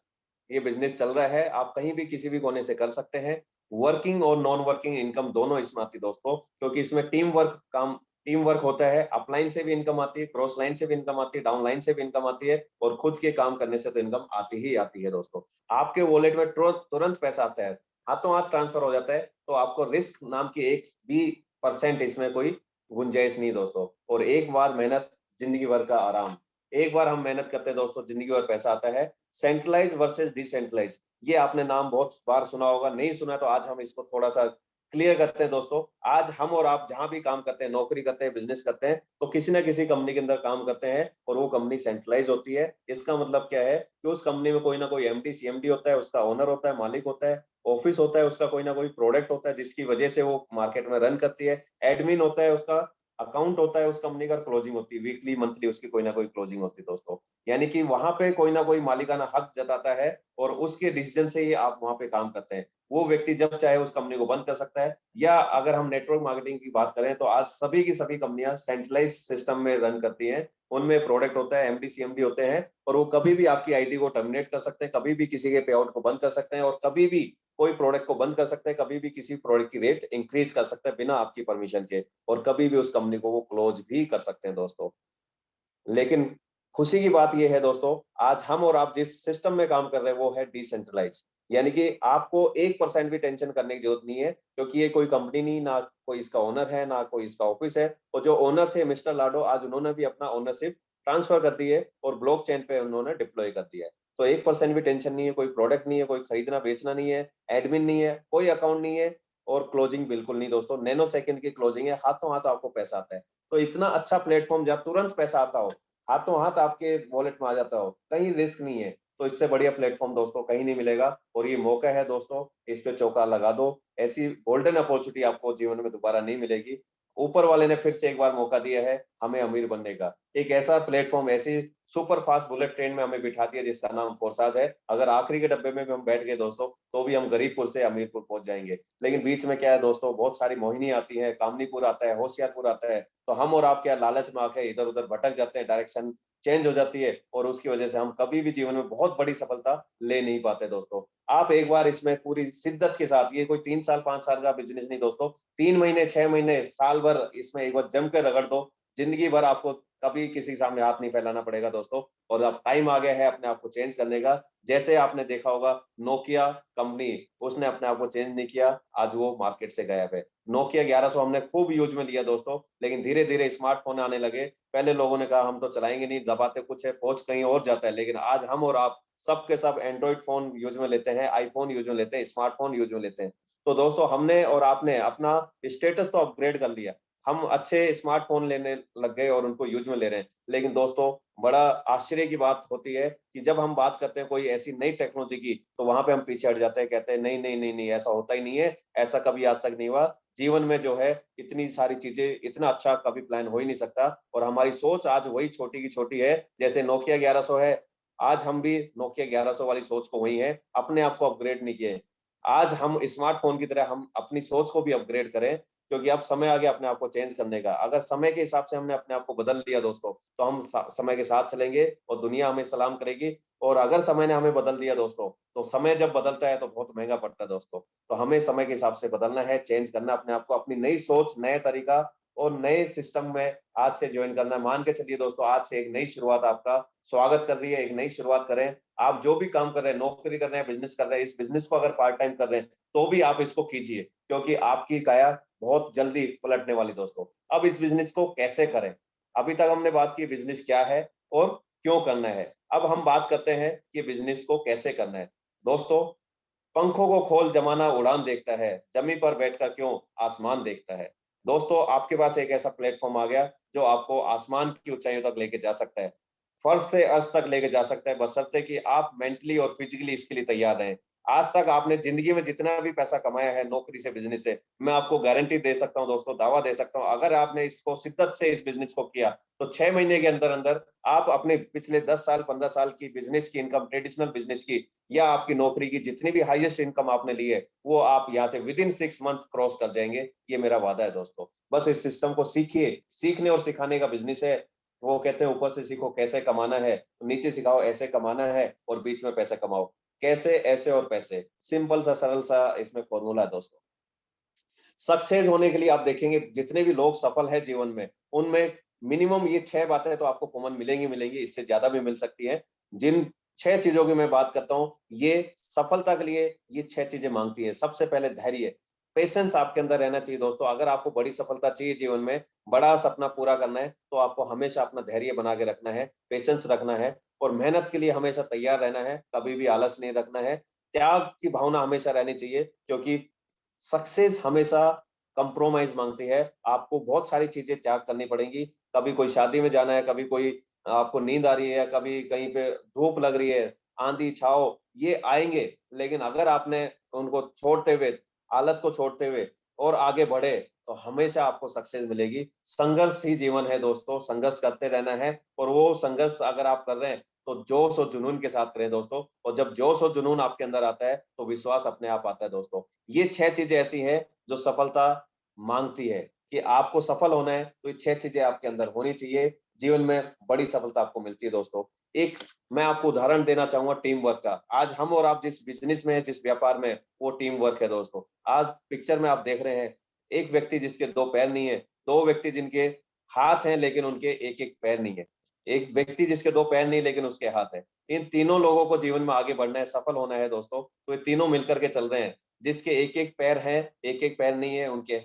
ये बिजनेस चल रहा है, आप कहीं भी किसी भी कोने से कर सकते हैं। वर्किंग और नॉन वर्किंग इनकम दोनों इसमें आती है दोस्तों, क्योंकि इसमें टीम वर्क होता है। अपलाइन से भी इनकम आती है, क्रॉस लाइन से भी इनकम आती है, डाउन लाइन से भी इनकम आती है, और खुद के काम करने से तो इनकम आती ही आती है दोस्तों। आपके वॉलेट में तुरंत पैसा आता है, हाथों हाथ ट्रांसफर हो जाता है, तो आपको रिस्क नाम की एक भी परसेंट इसमें कोई गुंजाइश नहीं दोस्तों। और एक बार मेहनत जिंदगी भर का आराम। एक बार हम मेहनत करते हैं दोस्तों, जिंदगी भर पैसा आता है। सेंट्रलाइज वर्सेस डिसेंट्रलाइज, ये आपने नाम बहुत बार सुना होगा, नहीं सुना तो आज हम इसको थोड़ा सा क्लियर करते हैं दोस्तों। आज हम और आप जहां भी काम करते हैं, नौकरी करते हैं, बिजनेस करते हैं, तो किसी ना किसी कंपनी के अंदर काम करते हैं और वो कंपनी सेंट्रलाइज होती है। इसका मतलब क्या है कि उस कंपनी में कोई ना कोई एमडी सीएमडी होता है, उसका ओनर होता है, मालिक होता है, ऑफिस होता है, उसका कोई ना कोई प्रोडक्ट होता है जिसकी वजह से वो मार्केट में रन करती है, एडमिन होता है, उसका अकाउंट होता है, उस कंपनी का क्लोजिंग होती है, वीकली मंथली उसकी कोई ना कोई क्लोजिंग होती है दोस्तों। यानी कि वहां पे कोई ना कोई मालिकाना हक जताता है और उसके डिसीजन से ही आप वहां पे काम करते हैं। वो व्यक्ति जब चाहे उस कंपनी को बंद कर सकता है, या अगर हम नेटवर्क मार्केटिंग की बात करें तो आज सभी की सभी कंपनियां सेंट्रलाइज सिस्टम में रन करती हैं। उनमें प्रोडक्ट होता है, एमडी सीएमडी होते हैं, और वो कभी भी आपकी आईडी को टर्मिनेट कर सकते हैं, कभी भी किसी के पे आउट को बंद कर सकते हैं, और कभी भी कोई प्रोडक्ट को बंद कर सकते हैं, कभी भी किसी प्रोडक्ट की रेट इंक्रीज कर सकते हैं बिना आपकी परमिशन के, और कभी भी उस कंपनी को वो क्लोज भी कर सकते हैं दोस्तों। लेकिन खुशी की बात यह है दोस्तों, आज हम और आप जिस सिस्टम में काम कर रहे हैं वो है डिसेंट्रलाइज। यानी कि आपको 1% भी टेंशन करने की जरूरत नहीं है, क्योंकि ये कोई कंपनी नहीं, ना कोई इसका ओनर है, ना कोई इसका ऑफिस है। और जो ओनर थे मिस्टर लाडो, आज उन्होंने भी अपना ओनरशिप ट्रांसफर कर दी है और ब्लॉकचेन पे उन्होंने डिप्लॉय कर दिया है। तो 1% भी टेंशन नहीं है, कोई प्रोडक्ट नहीं है, कोई खरीदना बेचना नहीं है, एडमिन नहीं है, कोई अकाउंट नहीं है, और क्लोजिंग बिल्कुल नहीं दोस्तों, नैनो सेकंड की क्लोजिंग है, हाथों हाथ आपको पैसा आता है। तो इतना अच्छा प्लेटफॉर्म जब तुरंत पैसा आता हो, हाथों हाथ आपके वॉलेट में आ जाता हो, कहीं रिस्क नहीं है, तो इससे बढ़िया प्लेटफॉर्म दोस्तों कहीं नहीं मिलेगा। और ये मौका है दोस्तों, इस पे चौका लगा दो। ऐसी गोल्डन अपॉर्चुनिटी आपको जीवन में दोबारा नहीं मिलेगी। ऊपर वाले ने फिर से एक बार मौका दिया है हमें अमीर बनने का, एक ऐसा प्लेटफॉर्म, ऐसी सुपर फास्ट बुलेट ट्रेन में हमें बिठा दिया जिसका नाम फोर्साज है। अगर आखिरी के डब्बे में भी हम बैठ गए दोस्तों तो भी हम गरीबपुर से हमीरपुर पहुंच जाएंगे। लेकिन बीच में क्या है दोस्तों, बहुत सारी मोहिनी आती है, कामनीपुर आता है, होशियारपुर आता है, तो हम और आप क्या लालच में आके इधर उधर भटक जाते हैं, डायरेक्शन चेंज हो जाती है और उसकी वजह से हम कभी भी जीवन में बहुत बड़ी सफलता ले नहीं पाते दोस्तों। आप एक बार इसमें पूरी शिद्दत के साथ, ये कोई 3 साल 5 साल का बिजनेस नहीं दोस्तों, 3 महीने 6 महीने साल भर इसमें एक बार जम कर रगड़ दो, जिंदगी भर आपको कभी किसी सामने हाथ नहीं फैलाना पड़ेगा दोस्तों। और अब टाइम आ गया है अपने आप को चेंज करने का। जैसे आपने देखा होगा नोकिया कंपनी, उसने अपने आप को चेंज नहीं किया, आज वो मार्केट से गायब है। नोकिया 1100 हमने खूब यूज में लिया दोस्तों, लेकिन धीरे धीरे स्मार्टफोन आने लगे। पहले लोगों ने कहा हम तो चलाएंगे नहीं, दबाते कुछ है, पहुंच कहीं और जाता है, लेकिन आज हम और आप सब के सब एंड्रॉइड फोन यूज में लेते हैं, आईफोन यूज में लेते हैं, स्मार्टफोन यूज में लेते हैं। तो दोस्तों हमने और आपने अपना स्टेटस तो अपग्रेड कर लिया, हम अच्छे स्मार्टफोन लेने लग गए और उनको यूज में ले रहे हैं। लेकिन दोस्तों बड़ा आश्चर्य की बात होती है कि जब हम बात करते हैं कोई ऐसी नई टेक्नोलॉजी की, तो वहां पे हम पीछे हट जाते हैं, कहते हैं नहीं नहीं नहीं नहीं, ऐसा होता ही नहीं है, ऐसा कभी आज तक नहीं हुआ। जीवन में जो है इतनी सारी चीजें, इतना अच्छा कभी प्लान हो ही नहीं सकता। और हमारी सोच आज वही छोटी की छोटी है, जैसे नोकिया 1100 है, आज हम भी नोकिया 1100 वाली सोच को वही है, अपने आप को अपग्रेड नहीं किए। आज हम स्मार्टफोन की तरह हम अपनी सोच को भी अपग्रेड करें, क्योंकि अब समय आ गया अपने आप को चेंज करने का। अगर समय के हिसाब से हमने अपने आप को बदल लिया दोस्तों, तो हम समय के साथ चलेंगे और दुनिया हमें सलाम करेगी। और अगर समय ने हमें बदल दिया दोस्तों, तो समय जब बदलता है तो बहुत महंगा पड़ता है दोस्तों। तो हमें समय के हिसाब से बदलना है, चेंज करना अपने आप को, अपनी नई सोच, नया तरीका और नए सिस्टम में आज से ज्वाइन करना है। मान के चलिए दोस्तों, आज से एक नई शुरुआत आपका स्वागत कर रही है, एक नई शुरुआत करें। आप जो भी काम कर रहे हैं, नौकरी कर रहे हैं, बिजनेस कर रहे हैं, इस बिजनेस को अगर पार्ट टाइम कर रहे हैं तो भी आप इसको कीजिए, क्योंकि आपकी काया बहुत जल्दी पलटने वाली दोस्तों। अब इस बिजनेस को कैसे करें? अभी तक हमने बात की बिजनेस क्या है और क्यों करना है। अब हम बात करते हैं कि बिजनेस को कैसे करना है। दोस्तों, पंखों को खोल जमाना उड़ान देखता है, जमी पर बैठकर क्यों आसमान देखता है। दोस्तों, आपके पास एक ऐसा प्लेटफॉर्म आ गया जो आपको आसमान की ऊंचाइयों तक लेके जा सकता है, फर्श से अर्श तक लेके जा सकता है, बशर्ते कि आप मेंटली और फिजिकली इसके लिए तैयार रहें। आज तक आपने जिंदगी में जितना भी पैसा कमाया है नौकरी से, बिजनेस से, मैं आपको गारंटी दे सकता हूं दोस्तों, दावा दे सकता हूं, अगर आपने इसको शिद्दत से इस बिजनेस को किया तो 6 महीने के अंदर अंदर आप अपने पिछले 10 साल 15 साल की बिजनेस की इनकम, ट्रेडिशनल बिजनेस की या आपकी नौकरी की जितनी भी हाईएस्ट इनकम आपने ली है, वो आप यहाँ से विद इन 6 मंथ क्रॉस कर जाएंगे। ये मेरा वादा है दोस्तों। बस इस सिस्टम को सीखिए, सीखने और सिखाने का बिजनेस है। वो कहते हैं ऊपर से सीखो कैसे कमाना है, तो नीचे सिखाओ ऐसे कमाना है, और बीच में पैसे कमाओ। कैसे? ऐसे और पैसे, सिंपल सा सरल सा इसमें फॉर्मूला है दोस्तों। सक्सेस होने के लिए आप देखेंगे जितने भी लोग सफल है जीवन में, उनमें मिनिमम ये 6 बातें तो आपको कॉमन मिलेंगी मिलेंगी, इससे ज्यादा भी मिल सकती है। जिन 6 चीजों की मैं बात करता हूं, ये सफलता के लिए ये 6 चीजें मांगती है। सबसे पहले धैर्य, पेशेंस आपके अंदर रहना चाहिए दोस्तों। अगर आपको बड़ी सफलता चाहिए जीवन में, बड़ा सपना पूरा करना है, तो आपको हमेशा अपना धैर्य बना के रखना है, पेशेंस रखना है, और मेहनत के लिए हमेशा तैयार रहना है, कभी भी आलस नहीं रखना है। त्याग की भावना हमेशा रहनी चाहिए, क्योंकि सक्सेस हमेशा कंप्रोमाइज मांगती है। आपको बहुत सारी चीजें त्याग करनी पड़ेंगी। कभी कोई शादी में जाना है, कभी कोई आपको नींद आ रही है, कभी कहीं पे धूप लग रही है, आंधी छाओ ये आएंगे। लेकिन अगर आपने उनको छोड़ते हुए, आलस को छोड़ते हुए और आगे बढ़े, तो हमेशा आपको सक्सेस मिलेगी। संघर्ष ही जीवन है दोस्तों, संघर्ष करते रहना है। और वो संघर्ष अगर आप कर रहे हैं तो जोश और जुनून के साथ करें दोस्तों। और जब जोश और जुनून आपके अंदर आता है तो विश्वास अपने आप आता है दोस्तों। ये 6 चीजें ऐसी हैं जो सफलता मांगती है, कि आपको सफल होना है तो ये 6 चीजें आपके अंदर होनी चाहिए। जीवन में बड़ी सफलता आपको मिलती है दोस्तों। एक मैं आपको उदाहरण देना चाहूंगा टीम वर्क का। आज हम और आप जिस बिजनेस में है, जिस व्यापार में है, वो टीम वर्क है दोस्तों। आज पिक्चर में आप देख रहे हैं एक व्यक्ति जिसके 2 पैर नहीं है, 2 व्यक्ति जिनके हाथ हैं लेकिन उनके एक एक पैर नहीं है, एक व्यक्ति जिसके 2 पैर नहीं लेकिन उसके हाथ है। इन तीनों लोगों को जीवन में आगे बढ़ना है, सफल होना है दोस्तों, तो ये तीनों मिलकर के चल रहे हैं। जिसके एक एक पैर है, एक एक पैर नहीं है, उनके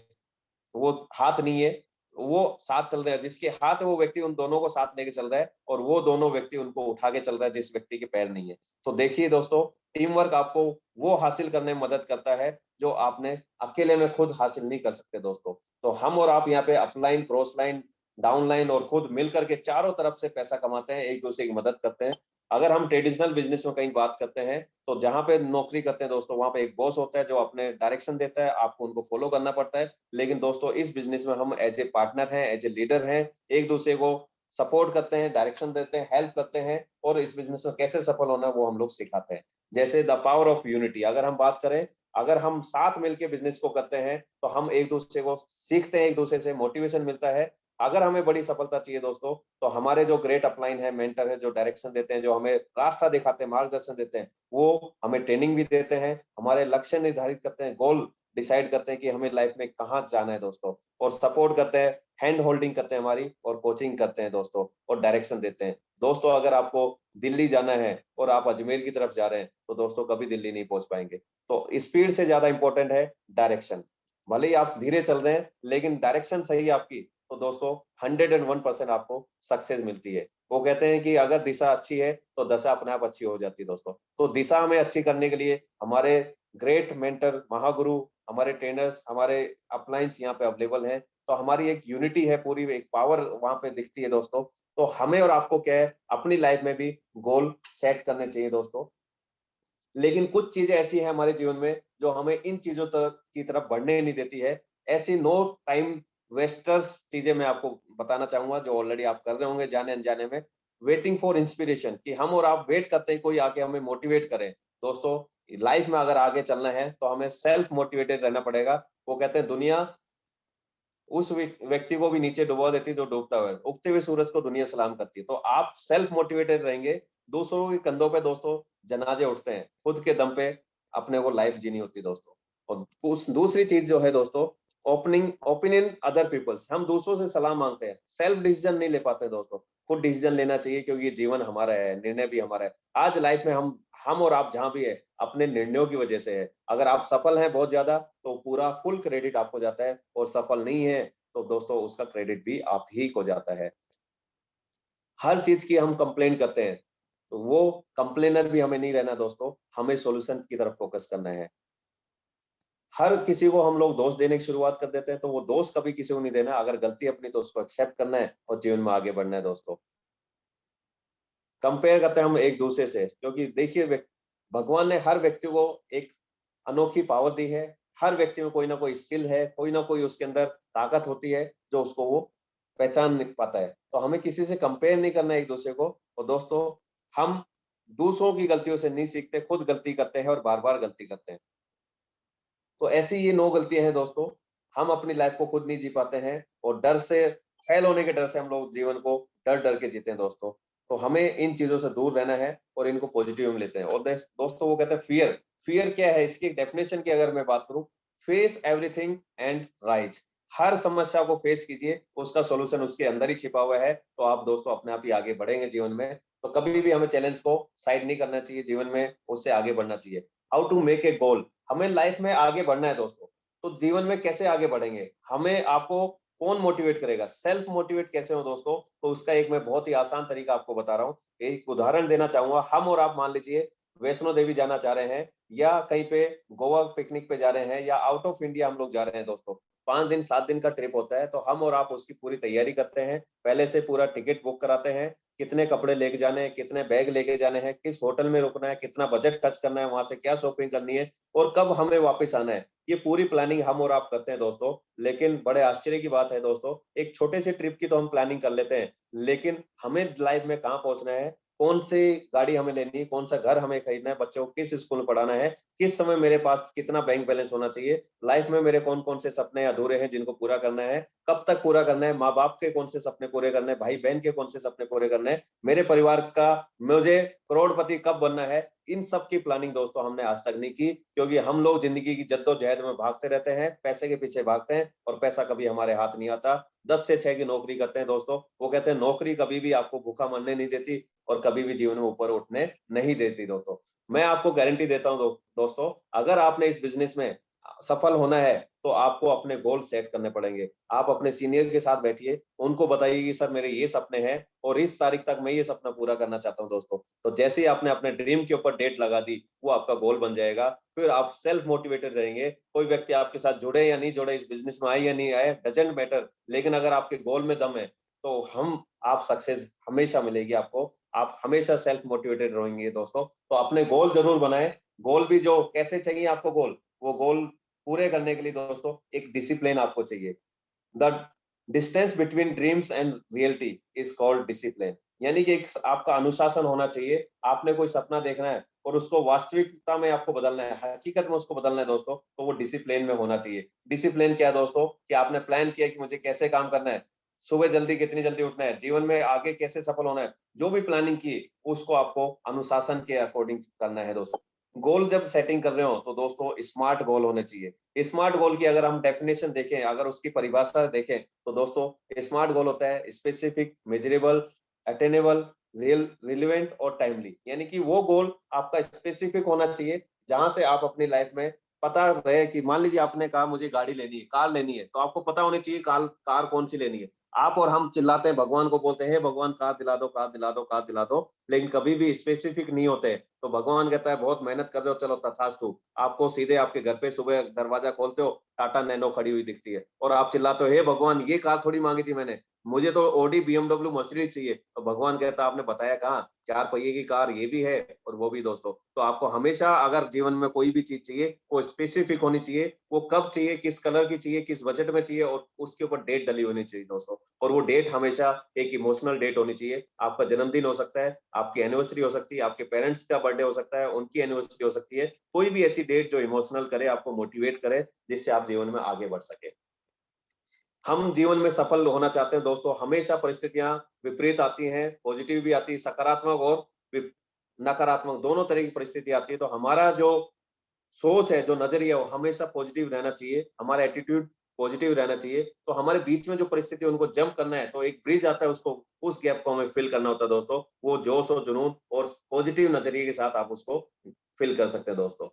वो हाथ नहीं है, वो साथ चल रहे हैं। जिसके हाथ है वो व्यक्ति उन दोनों को साथ लेके चल रहा है, और वो दोनों व्यक्ति उनको उठा के चल रहा है जिस व्यक्ति के पैर नहीं है। तो देखिए दोस्तों, टीम वर्क आपको वो हासिल करने में मदद करता है जो आपने अकेले में खुद हासिल नहीं कर सकते दोस्तों। तो हम और आप यहाँ पे upline, cross line, down line और खुद मिलकर के चारों तरफ से पैसा कमाते हैं, एक दूसरे की मदद करते हैं। अगर हम ट्रेडिशनल बिजनेस में कहीं बात करते हैं, तो जहां पे नौकरी करते हैं दोस्तों, वहां पे एक बॉस होता है जो अपने डायरेक्शन देता है, आपको उनको फॉलो करना पड़ता है। लेकिन दोस्तों इस बिजनेस में हम एज ए पार्टनर हैं, एज ए लीडर हैं, एक दूसरे को सपोर्ट करते हैं, डायरेक्शन देते हैं, हेल्प करते हैं और इस बिजनेस में कैसे सफल होना है वो हम लोग सिखाते हैं। जैसे द पावर ऑफ यूनिटी, अगर हम बात करें, अगर हम साथ मिलकर बिजनेस को करते हैं तो हम एक दूसरे को सीखते हैं, एक दूसरे से मोटिवेशन मिलता है। अगर हमें बड़ी सफलता चाहिए दोस्तों, तो हमारे जो ग्रेट अपलाइन है, मेंटर है, जो डायरेक्शन देते हैं, जो हमें रास्ता दिखाते हैं, मार्गदर्शन देते हैं, वो हमें ट्रेनिंग भी देते हैं, हमारे लक्ष्य निर्धारित करते हैं, गोल डिसाइड करते हैं कि हमें लाइफ में कहाँ जाना है दोस्तों, और सपोर्ट करते हैं, हैंड होल्डिंग करते हैं हमारी, और कोचिंग करते हैं दोस्तों, और डायरेक्शन देते हैं। दोस्तों अगर आपको दिल्ली जाना है और आप अजमेर की तरफ जा रहे हैं तो दोस्तों कभी दिल्ली नहीं पहुंच पाएंगे। तो स्पीड से ज्यादा इंपॉर्टेंट है डायरेक्शन। भले ही आप धीरे चल रहे हैं लेकिन डायरेक्शन सही है आपकी, तो दोस्तों 101% आपको सक्सेस मिलती है। वो कहते हैं कि अगर दिशा अच्छी है तो दशा अपने आप अच्छी हो जाती है दोस्तों। तो दिशा हमें अच्छी करने के लिए हमारे ग्रेट मेंटर, महागुरु, हमारे ट्रेनर्स, हमारे अपलाइंस यहाँ पे अवेलेबल हैं। तो हमारी एक यूनिटी है, पूरी एक पावर वहां पे दिखती है दोस्तों। तो हमें और आपको क्या है, अपनी लाइफ में भी गोल सेट करने चाहिए दोस्तों। लेकिन कुछ चीजें ऐसी हैं हमारे जीवन में जो हमें इन चीजों की तरफ बढ़ने नहीं देती है। ऐसी नो टाइम वेस्टर्स चीजें मैं आपको बताना चाहूंगा जो ऑलरेडी आप कर रहे होंगे जाने अनजाने में। वेटिंग फॉर इंस्पिरेशन, कि हम और आप वेट करते हैं कोई आके हमें मोटिवेट करे। दोस्तों लाइफ में अगर आगे चलना है तो हमें सेल्फ मोटिवेटेड रहना पड़ेगा। वो कहते हैं दुनिया उस व्यक्ति को भी नीचे डुबा देती है जो डूबता हुआ है, उगते हुए सूरज को दुनिया सलाम करती है। तो आप सेल्फ मोटिवेटेड रहेंगे, दूसरों के कंधों पे दोस्तों जनाजे उठते हैं, खुद के दम पे अपने को लाइफ जीनी होती है दोस्तों। और उस दूसरी चीज जो है दोस्तों, ओपनिंग ओपिनियन अदर पीपल्स, हम दूसरों से सलाह मांगते हैं, सेल्फ डिसीजन नहीं ले पाते दोस्तों। खुद डिसीजन लेना चाहिए क्योंकि ये जीवन हमारा है, निर्णय भी हमारा है। आज लाइफ में हम और आप जहां भी है अपने निर्णयों की वजह से है। अगर आप सफल हैं बहुत ज्यादा तो पूरा फुल क्रेडिट आपको जाता है, और सफल नहीं है तो दोस्तों उसका क्रेडिट भी आप ही को जाता है। हर चीज की हम कंप्लेन करते हैं, तो वो कंप्लेनर भी हमें नहीं रहना दोस्तों, हमें सॉल्यूशन की तरफ फोकस करना है। हर किसी को हम लोग दोष देने की शुरुआत कर देते हैं, तो वो दोष कभी किसी को नहीं देना। अगर गलती अपनी तो उसको एक्सेप्ट करना है और जीवन में आगे बढ़ना है दोस्तों। कंपेयर करते हैं हम एक दूसरे से, क्योंकि देखिए भगवान ने हर व्यक्ति को एक अनोखी पावर दी है। हर व्यक्ति में कोई ना कोई स्किल है, कोई ना कोई उसके अंदर ताकत होती है जो उसको वो पहचान नहीं पाता है। तो हमें किसी से कंपेयर नहीं करना है एक दूसरे को। और दोस्तों हम दूसरों की गलतियों से नहीं सीखते, खुद गलती करते हैं और बार बार गलती करते हैं। तो ऐसी ये 9 गलतियां हैं दोस्तों, हम अपनी लाइफ को खुद नहीं जी पाते हैं, और डर से, फेल होने के डर से हम लोग जीवन को डर डर के जीते हैं दोस्तों। तो हमें इन चीजों से दूर रहना है और इनको पॉजिटिव में लेते हैं। और दोस्तों वो कहते हैं फियर, फियर क्या है, इसकी डेफिनेशन की अगर मैं बात करूं, फेस एवरीथिंग एंड राइज। हर समस्या को फेस कीजिए, उसका सॉल्यूशन उसके अंदर ही छिपा हुआ है। तो आप दोस्तों अपने आप ही आगे बढ़ेंगे जीवन में। तो कभी भी हमें चैलेंज को साइड नहीं करना चाहिए, जीवन में उससे आगे बढ़ना चाहिए। हाउ टू मेक ए गोल, हमें लाइफ में आगे बढ़ना है दोस्तों। तो जीवन में कैसे आगे बढ़ेंगे, हमें आपको कौन मोटिवेट करेगा, सेल्फ मोटिवेट कैसे हो दोस्तों। तो उसका एक मैं बहुत ही आसान तरीका आपको बता रहा हूँ, एक उदाहरण देना चाहूंगा। हम और आप मान लीजिए वैष्णो देवी जाना चाह रहे हैं, या कहीं पे गोवा पिकनिक पे जा रहे हैं, या आउट ऑफ इंडिया हम लोग जा रहे हैं दोस्तों। 5 दिन 7 दिन का ट्रिप होता है, तो हम और आप उसकी पूरी तैयारी करते हैं, पहले से पूरा टिकट बुक कराते हैं, कितने कपड़े लेके जाने हैं, कितने बैग लेके जाने हैं, किस होटल में रुकना है, कितना बजट खर्च करना है, वहां से क्या शॉपिंग करनी है, और कब हमें वापस आना है। ये पूरी प्लानिंग हम और आप करते हैं दोस्तों। लेकिन बड़े आश्चर्य की बात है दोस्तों, एक छोटे से ट्रिप की तो हम प्लानिंग कर लेते हैं, लेकिन हमें लाइफ में कहाँ पहुंचना है, कौन सी गाड़ी हमें लेनी है, कौन सा घर हमें खरीदना है, बच्चों को किस स्कूल में पढ़ाना है, किस समय मेरे पास कितना बैंक बैलेंस होना चाहिए, लाइफ में मेरे कौन कौन से सपने अधूरे हैं जिनको पूरा करना है, कब तक पूरा करना है, माँ बाप के कौन से सपने पूरे करने हैं, भाई बहन के कौन से सपने पूरे करने हैं, मेरे परिवार का, मुझे करोड़पति कब बनना है। इन सब की प्लानिंग दोस्तों हमने आज तक नहीं की, क्योंकि हम लोग जिंदगी की जद्दोजहद में भागते रहते हैं, पैसे के पीछे भागते हैं, और पैसा कभी हमारे हाथ नहीं आता। 10 से 6 की नौकरी करते हैं दोस्तों। वो कहते हैं नौकरी कभी भी आपको भूखा मरने नहीं देती, और कभी भी जीवन में ऊपर उठने नहीं देती दोस्तों। मैं आपको गारंटी देता हूं दोस्तों, अगर आपने इस बिजनेस में सफल होना है तो आपको अपने गोल सेट करने पड़ेंगे। आप अपने सीनियर के साथ बैठिए, उनको बताइए कि सर मेरे ये सपने हैं और इस तारीख तक मैं ये सपना पूरा करना चाहता हूं दोस्तों। तो जैसे ही आपने अपने ड्रीम के ऊपर डेट लगा दी, वो आपका गोल बन जाएगा। फिर आप सेल्फ मोटिवेटेड रहेंगे। कोई व्यक्ति आपके साथ जुड़े या नहीं जुड़े, इस बिजनेस में आए या नहीं आए, डजेंट मैटर, लेकिन अगर आपके गोल में दम है तो आप सक्सेस हमेशा मिलेगी आपको। आप हमेशा सेल्फ मोटिवेटेड रहेंगे दोस्तों। तो अपने गोल जरूर बनाएं। गोल भी जो कैसे चाहिए आपको गोल, वो गोल पूरे करने के लिए दोस्तों एक डिसिप्लिन आपको चाहिए। The distance between dreams and reality is called discipline. यानी कि एक आपका अनुशासन होना चाहिए। आपने कोई सपना देखना है और उसको वास्तविकता में आपको बदलना है, हकीकत में उसको बदलना है दोस्तों, तो वो डिसिप्लिन में होना चाहिए। डिसिप्लिन क्या है दोस्तों? कि आपने प्लान किया कि मुझे कैसे काम करना है, सुबह जल्दी कितनी जल्दी उठना है, जीवन में आगे कैसे सफल होना है, जो भी प्लानिंग की उसको आपको अनुशासन के अकॉर्डिंग करना है दोस्तों। गोल जब सेटिंग कर रहे हो तो दोस्तों स्मार्ट गोल होने चाहिए। स्मार्ट गोल की अगर हम डेफिनेशन देखें, अगर उसकी परिभाषा देखें, तो दोस्तों स्मार्ट गोल होता है स्पेसिफिक, मेजरेबल, अटेनेबल, रिलेवेंट और टाइमली। यानी कि वो गोल आपका स्पेसिफिक होना चाहिए, जहां से आप अपनी लाइफ में पता रहे कि मान लीजिए आपने कहा मुझे गाड़ी लेनी है, कार लेनी है, तो आपको पता होनी चाहिए कार कौन सी लेनी है। आप और हम चिल्लाते हैं, भगवान को बोलते हैं, भगवान कार दिला दो, कार दिला दो, कार दिला दो, लेकिन कभी भी स्पेसिफिक नहीं होते। तो भगवान कहता है बहुत मेहनत कर रहे हो, चलो तथास्तु। आपको सीधे आपके घर पे सुबह दरवाजा खोलते हो, टाटा नैनो खड़ी हुई दिखती है और आप चिल्लाते हो, हे भगवान ये कार थोड़ी मांगी थी मैंने, मुझे तो ऑडी, बीएमडब्ल्यू, मर्सिडीज चाहिए। तो भगवान कहता आपने बताया कहाँ, 4 पहिए की कार ये भी है और वो भी दोस्तों। तो आपको हमेशा अगर जीवन में कोई भी चीज चाहिए वो स्पेसिफिक होनी चाहिए, वो कब चाहिए, किस कलर की चाहिए, किस बजट में चाहिए, और उसके ऊपर डेट डली होनी चाहिए दोस्तों। और वो डेट हमेशा एक इमोशनल डेट होनी चाहिए। आपका जन्मदिन हो सकता है, आपकी एनिवर्सरी हो सकती है, आपके पेरेंट्स का बर्थडे हो सकता है, उनकी एनिवर्सरी हो सकती है, कोई भी ऐसी डेट जो इमोशनल करे, आपको मोटिवेट करे, जिससे आप जीवन में आगे बढ़ सके। हम जीवन में सफल होना चाहते हैं दोस्तों, हमेशा परिस्थितियां विपरीत आती हैं, पॉजिटिव भी आती है, सकारात्मक और नकारात्मक दोनों तरह की परिस्थिति आती है। तो हमारा जो सोच है, जो नजरिया है, वो हमेशा पॉजिटिव रहना चाहिए, हमारा एटीट्यूड पॉजिटिव रहना चाहिए। तो हमारे बीच में जो परिस्थिति है उनको जंप करना है, तो एक ब्रिज आता है, उसको उस गैप को हमें फिल करना होता है दोस्तों। वो जोश और जुनून और पॉजिटिव नजरिए के साथ आप उसको फिल कर सकते हैं दोस्तों।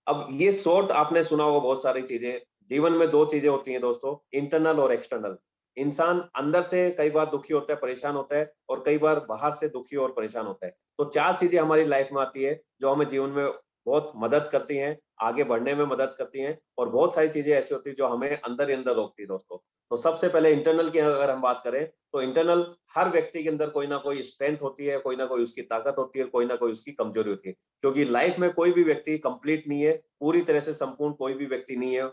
अब ये शॉर्ट आपने सुना होगा बहुत सारी चीजें। जीवन में दो चीजें होती हैं दोस्तों, इंटरनल और एक्सटर्नल। इंसान अंदर से कई बार दुखी होता है, परेशान होता है, और कई बार बाहर से दुखी और परेशान होता है। तो 4 चीजें हमारी लाइफ में आती है जो हमें जीवन में बहुत मदद करती हैं, आगे बढ़ने में मदद करती हैं, और बहुत सारी चीजें ऐसी होती है जो हमें अंदर ही अंदर रोकती है दोस्तों। तो सबसे पहले इंटरनल की अगर हम बात करें, तो इंटरनल, हर व्यक्ति के अंदर कोई ना कोई स्ट्रेंथ होती है, कोई ना कोई उसकी ताकत होती है, कोई ना कोई उसकी कमजोरी होती है। क्योंकि लाइफ में कोई भी व्यक्ति कंप्लीट नहीं है, पूरी तरह से संपूर्ण कोई भी व्यक्ति नहीं है।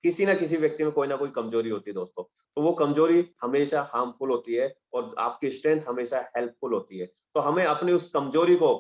किसी ना किसी व्यक्ति में कोई ना कोई कमजोरी होती है दोस्तों। तो वो कमजोरी हमेशा हार्मफुल होती है और आपकी स्ट्रेंथ हमेशा हेल्पफुल होती है। तो हमें अपनी उस कमजोरी को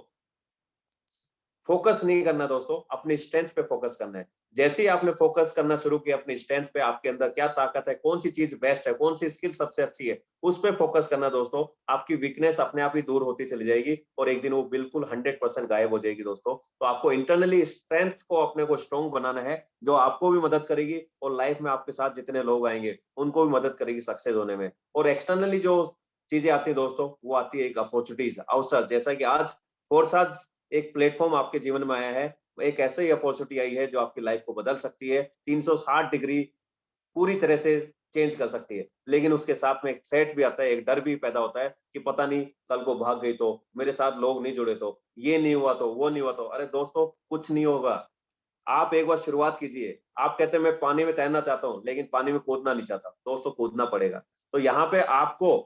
फोकस नहीं करना दोस्तों, अपनी स्ट्रेंथ पे फोकस करना है। जैसे ही आपने फोकस करना शुरू किया अपनी स्ट्रेंथ पे, आपके अंदर क्या ताकत है, कौन सी चीज बेस्ट है, कौन सी स्किल सबसे अच्छी है, उस पे फोकस करना दोस्तों। आपकी वीकनेस अपने आप ही दूर होती चली जाएगी और एक दिन वो बिल्कुल 100% गायब हो जाएगी दोस्तों। तो आपको इंटरनली स्ट्रेंथ को अपने को स्ट्रॉन्ग बनाना है, जो आपको भी मदद करेगी और लाइफ में आपके साथ जितने लोग आएंगे उनको भी मदद करेगी सक्सेस होने में। और एक्सटर्नली जो चीजें आती है दोस्तों, वो आती है एक अपॉर्चुनिटीज, अवसर। जैसा कि आज फोर्स एक प्लेटफॉर्म आपके जीवन में आया है, एक ऐसे ही अपॉर्चुनिटी आई है जो आपकी लाइफ को बदल सकती है, 360 डिग्री पूरी तरह से चेंज कर सकती है। लेकिन उसके साथ में एक थ्रेट भी आता है, एक डर भी पैदा होता है कि पता नहीं कल को भाग गई तो, मेरे साथ लोग नहीं जुड़े तो, ये नहीं हुआ तो, वो नहीं हुआ तो। अरे दोस्तों, कुछ नहीं होगा। आप एक बार शुरुआत कीजिए। आप कहते हैं मैं पानी में तैरना चाहता हूं, लेकिन पानी में कूदना नहीं चाहता, दोस्तों कूदना पड़ेगा। तो यहाँ पे आपको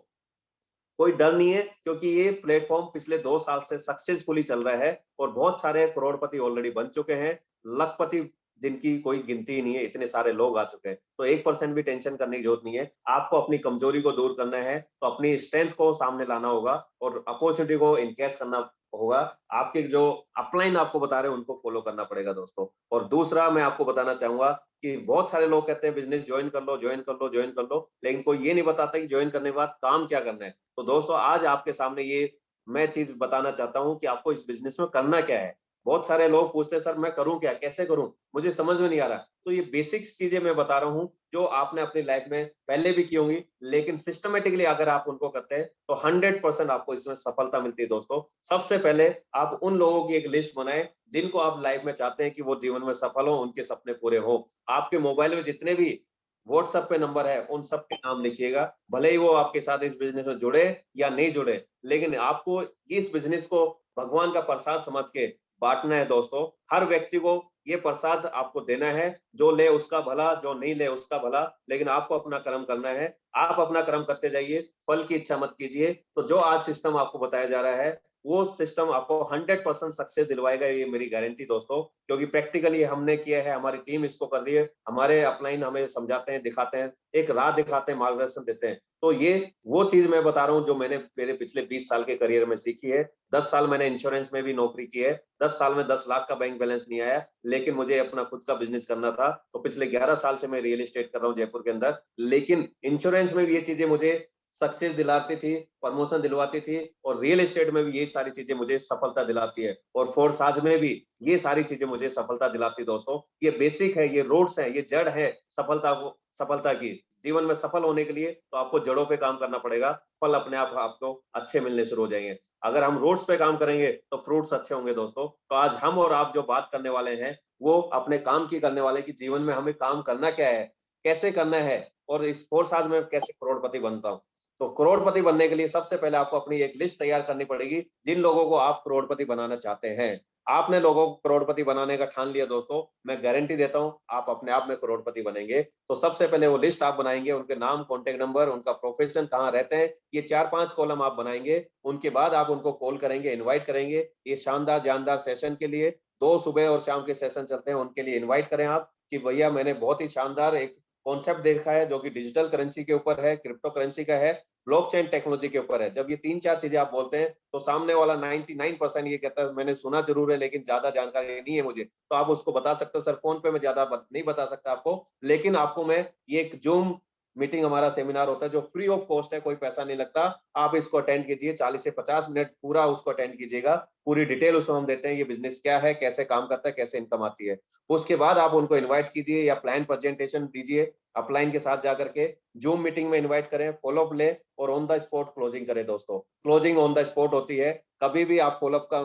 कोई डर नहीं है, क्योंकि ये प्लेटफॉर्म पिछले 2 साल से सक्सेसफुली चल रहा है और बहुत सारे करोड़पति ऑलरेडी बन चुके हैं, लखपति जिनकी कोई गिनती नहीं है, इतने सारे लोग आ चुके हैं। तो 1% भी टेंशन करने की जरूरत नहीं है। आपको अपनी कमजोरी को दूर करना है, तो अपनी स्ट्रेंथ को सामने लाना होगा और अपॉर्चुनिटी को इनकेस करना होगा। आपके जो अपलाइन आपको बता रहे हैं उनको फॉलो करना पड़ेगा दोस्तों। और दूसरा मैं आपको बताना चाहूंगा कि बहुत सारे लोग कहते हैं बिजनेस ज्वाइन कर लो, ज्वाइन कर लो, ज्वाइन कर लो, लेकिन कोई ये नहीं बताता कि ज्वाइन करने के बाद काम क्या करना है। तो दोस्तों, आज आपके सामने ये मैं चीज बताना चाहता हूं कि आपको इस बिजनेस में करना क्या है। बहुत सारे लोग पूछते हैं सर मैं करूं क्या, कैसे करूं, मुझे समझ में नहीं आ रहा। तो ये बेसिक्स चीजें मैं बता रहा हूं जो आपने अपनी लाइफ में पहले भी की होंगी, लेकिन सिस्टमेटिकली अगर आप उनको करते हैं तो 100% आपको इसमें सफलता मिलती है दोस्तों। सबसे पहले आप उन लोगों की एक लिस्ट बनाएं जिनको आप लाइफ में चाहते हैं कि वो जीवन में सफल हो, उनके सपने पूरे हो। आपके मोबाइल में जितने भी व्हाट्सएप पे नंबर है उन सब के नाम लिखिएगा, भले ही वो आपके साथ इस बिजनेस में जुड़े या नहीं जुड़े, लेकिन आपको इस बिजनेस को भगवान का प्रसाद समझ के बांटना है दोस्तों। हर व्यक्ति को ये प्रसाद आपको देना है, जो ले उसका भला, जो नहीं ले उसका भला, लेकिन आपको अपना कर्म करना है। आप अपना कर्म करते जाइए, फल की इच्छा मत कीजिए। तो जो आज सिस्टम आपको बताया जा रहा है, वो सिस्टम आपको 100% सक्सेस दिलवाएगा, ये मेरी गारंटी दोस्तों, क्योंकि प्रैक्टिकली हमने किया है, हमारी टीम इसको कर रही है, हमारे अपलाइन हमें समझाते हैं, दिखाते हैं, एक राह दिखाते हैं, मार्गदर्शन देते हैं। तो ये वो चीज मैं बता रहा हूँ जो मैंने मेरे पिछले 20 साल के करियर में सीखी है। 10 साल मैंने इंश्योरेंस में भी नौकरी की है, 10 साल में 10 लाख का बैंक बैलेंस नहीं आया, लेकिन मुझे अपना खुद का बिजनेस करना था। तो पिछले 11 साल से मैं रियल एस्टेट कर रहा हूँ जयपुर के अंदर, लेकिन इंश्योरेंस में भी ये चीजें मुझे सक्सेस दिलाती थी, प्रमोशन दिलवाती थी, और रियल एस्टेट में भी ये सारी चीजें मुझे सफलता दिलाती है, और फोर्स आज में भी ये सारी चीजें मुझे सफलता दिलाती। दोस्तों ये बेसिक है, ये रूट्स है, ये जड़ है सफलता की। जीवन में सफल होने के लिए तो आपको जड़ों पे काम करना पड़ेगा, फल अपने आप आपको अच्छे मिलने शुरू हो जाएंगे। अगर हम रूट्स पे काम करेंगे तो फ्रूट्स अच्छे होंगे दोस्तों। तो आज हम और आप जो बात करने वाले हैं वो अपने काम की करने वाले, कि जीवन में हमें काम करना क्या है, कैसे करना है, और इस फोर्स आज में कैसे करोड़पति बनता हूं। तो करोड़पति बनने के लिए सबसे पहले आपको अपनी एक लिस्ट तैयार करनी पड़ेगी, जिन लोगों को आप करोड़पति बनाना चाहते हैं। आपने लोगों को करोड़पति बनाने का ठान लिया दोस्तों, मैं गारंटी देता हूं आप अपने आप में करोड़पति बनेंगे। तो सबसे पहले वो लिस्ट आप बनाएंगे, उनके नाम, कॉन्टेक्ट नंबर, उनका प्रोफेशन, कहाँ रहते हैं, ये 4-5 कॉलम आप बनाएंगे। उनके बाद आप उनको कॉल करेंगे, इन्वाइट करेंगे ये शानदार जानदार सेशन के लिए। 2 सुबह और शाम के सेशन चलते हैं, उनके लिए इन्वाइट करें आप, कि भैया मैंने बहुत ही शानदार एक कॉन्सेप्ट देखा है जो कि डिजिटल करेंसी के ऊपर है, क्रिप्टो करेंसी का है, ब्लॉकचेन टेक्नोलॉजी के ऊपर है। जब ये 3-4 चीजें आप बोलते हैं तो सामने वाला 99% ये कहता है मैंने सुना जरूर है लेकिन ज्यादा जानकारी नहीं है मुझे। तो आप उसको बता सकते हो, सर फोन पे मैं ज्यादा नहीं बता सकता आपको, लेकिन आपको मैं ये एक जूम मीटिंग, हमारा सेमिनार होता है जो फ्री ऑफ कॉस्ट है, कोई पैसा नहीं लगता। आप इसको अटेंड कीजिए, 40 से 50 मिनट पूरा उसको अटेंड कीजिएगा। पूरी डिटेल उसमें हम देते हैं, ये बिजनेस क्या है, कैसे काम करता है, कैसे इनकम आती है। उसके बाद आप उनको इन्वाइट कीजिए या प्लान प्रेजेंटेशन दीजिए, अपलाइन के साथ जाकर के जूम मीटिंग में इनवाइट करें, फॉलोअप ले, और ऑन द स्पॉट क्लोजिंग करें दोस्तों। क्लोजिंग ऑन द स्पॉट होती है, कभी भी आप फॉलोअप का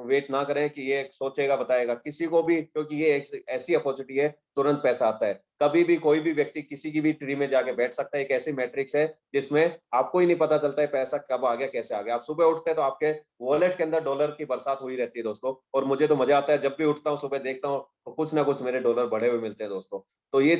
वेट ना करें कि ये सोचेगा बताएगा किसी को भी, क्योंकि ये एक ऐसी अपॉर्चुनिटी है, तुरंत पैसा आता है। कभी भी कोई भी व्यक्ति किसी की भी ट्री में जाके बैठ सकता है। एक ऐसी मैट्रिक्स है जिसमें आपको ही नहीं पता चलता है पैसा कब आ गया, कैसे आ गया। आप सुबह उठते हैं तो आपके वॉलेट के अंदर डॉलर की बरसात हुई रहती है दोस्तों, और मुझे तो मजा आता है जब भी उठता हूँ सुबह देखता हूँ तो कुछ ना कुछ मेरे डॉलर बढ़े हुए मिलते हैं दोस्तों। तो ये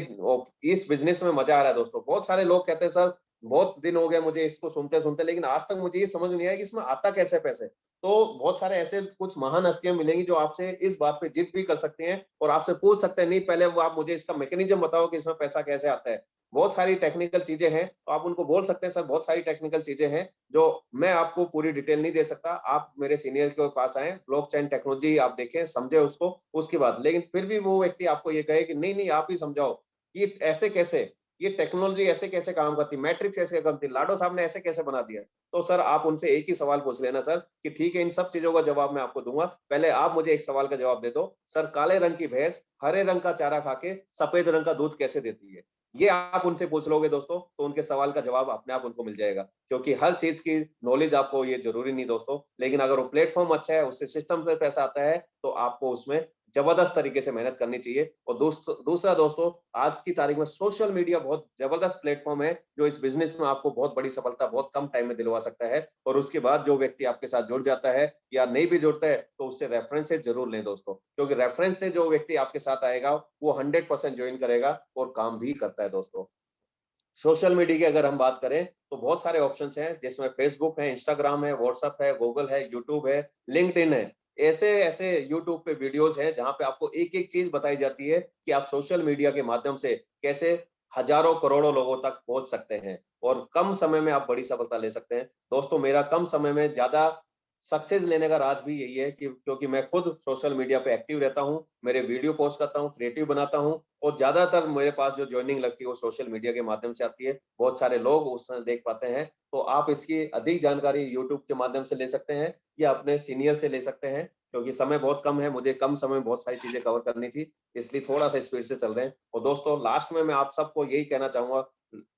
इस बिजनेस में मजा आ रहा है दोस्तों। बहुत सारे लोग कहते हैं सर बहुत दिन हो गए मुझे इसको सुनते सुनते, लेकिन आज तक मुझे ये समझ नहीं आया कि इसमें आता कैसे पैसे। तो बहुत सारे ऐसे कुछ महान हस्तियां मिलेंगी जो आपसे इस बात पे जिद भी कर सकते हैं और आपसे पूछ सकते हैं, नहीं पहले वो आप मुझे इसका मैकेनिज्म बताओ कि इसमें पैसा कैसे आता है। बहुत सारी टेक्निकल चीजें हैं, तो आप उनको बोल सकते हैं सर बहुत सारी टेक्निकल चीजें हैं जो मैं आपको पूरी डिटेल नहीं दे सकता, आप मेरे सीनियर के पास आए, ब्लॉकचेन टेक्नोलॉजी आप देखें, समझे उसको, उसके बाद। लेकिन फिर भी वो व्यक्ति आपको ये कहे कि नहीं नहीं आप ही समझाओ कि ऐसे कैसे, ये टेक्नोलॉजी ऐसे कैसे काम करती, मैट्रिक्स ऐसे काम करती, लाडो साहब ने ऐसे कैसे बना दिया। तो सर आप उनसे एक ही सवाल पूछ लेना सर, कि ठीक है इन सब चीजों का जवाब मैं आपको दूंगा, पहले आप मुझे एक सवाल का जवाब दे दो, सर काले रंग की भैंस हरे रंग का चारा खा के सफेद रंग का दूध कैसे देती है। ये आप उनसे पूछ लोगे दोस्तों तो उनके सवाल का जवाब अपने आप उनको मिल जाएगा, क्योंकि हर चीज की नॉलेज आपको ये जरूरी नहीं दोस्तों, लेकिन अगर वो प्लेटफॉर्म अच्छा है, उससे सिस्टम से पैसा आता है, तो आपको उसमें जबरदस्त तरीके से मेहनत करनी चाहिए। और दूसरा दोस्तों, आज की तारीख में सोशल मीडिया बहुत जबरदस्त प्लेटफॉर्म है जो इस बिजनेस में आपको बहुत बड़ी सफलता बहुत कम टाइम में दिलवा सकता है। और उसके बाद जो व्यक्ति आपके साथ जुड़ जाता है या नहीं भी जुड़ता है तो उससे रेफरेंसेस जरूर लें दोस्तों, क्योंकि रेफरेंस से जो व्यक्ति आपके साथ आएगा वो 100% ज्वाइन करेगा और काम भी करता है दोस्तों। सोशल मीडिया की अगर हम बात करें तो बहुत सारे ऑप्शंस हैं, जिसमें फेसबुक है, इंस्टाग्राम है, व्हाट्सएप है, गूगल है, यूट्यूब है, लिंक्डइन है। ऐसे ऐसे यूट्यूब पे वीडियोस हैं जहां पे आपको एक एक चीज बताई जाती है कि आप सोशल मीडिया के माध्यम से कैसे हजारों करोड़ों लोगों तक पहुंच सकते हैं और कम समय में आप बड़ी सफलता ले सकते हैं। दोस्तों मेरा कम समय में ज्यादा सक्सेस लेने का राज भी यही है कि क्योंकि मैं खुद सोशल मीडिया पे एक्टिव रहता हूँ, मेरे वीडियो पोस्ट करता हूँ, क्रिएटिव बनाता हूँ, और ज्यादातर मेरे पास जो ज्वाइनिंग लगती है वो सोशल मीडिया के माध्यम से आती है। बहुत सारे लोग उस समय देख पाते हैं। तो आप इसकी अधिक जानकारी यूट्यूब के माध्यम से ले सकते हैं या अपने सीनियर से ले सकते हैं, क्योंकि समय बहुत कम है, मुझे कम समय में बहुत सारी चीजें कवर करनी थी, इसलिए थोड़ा सा स्पीड से चल रहे हैं। और दोस्तों लास्ट में मैं आप सबको यही कहना चाहूंगा,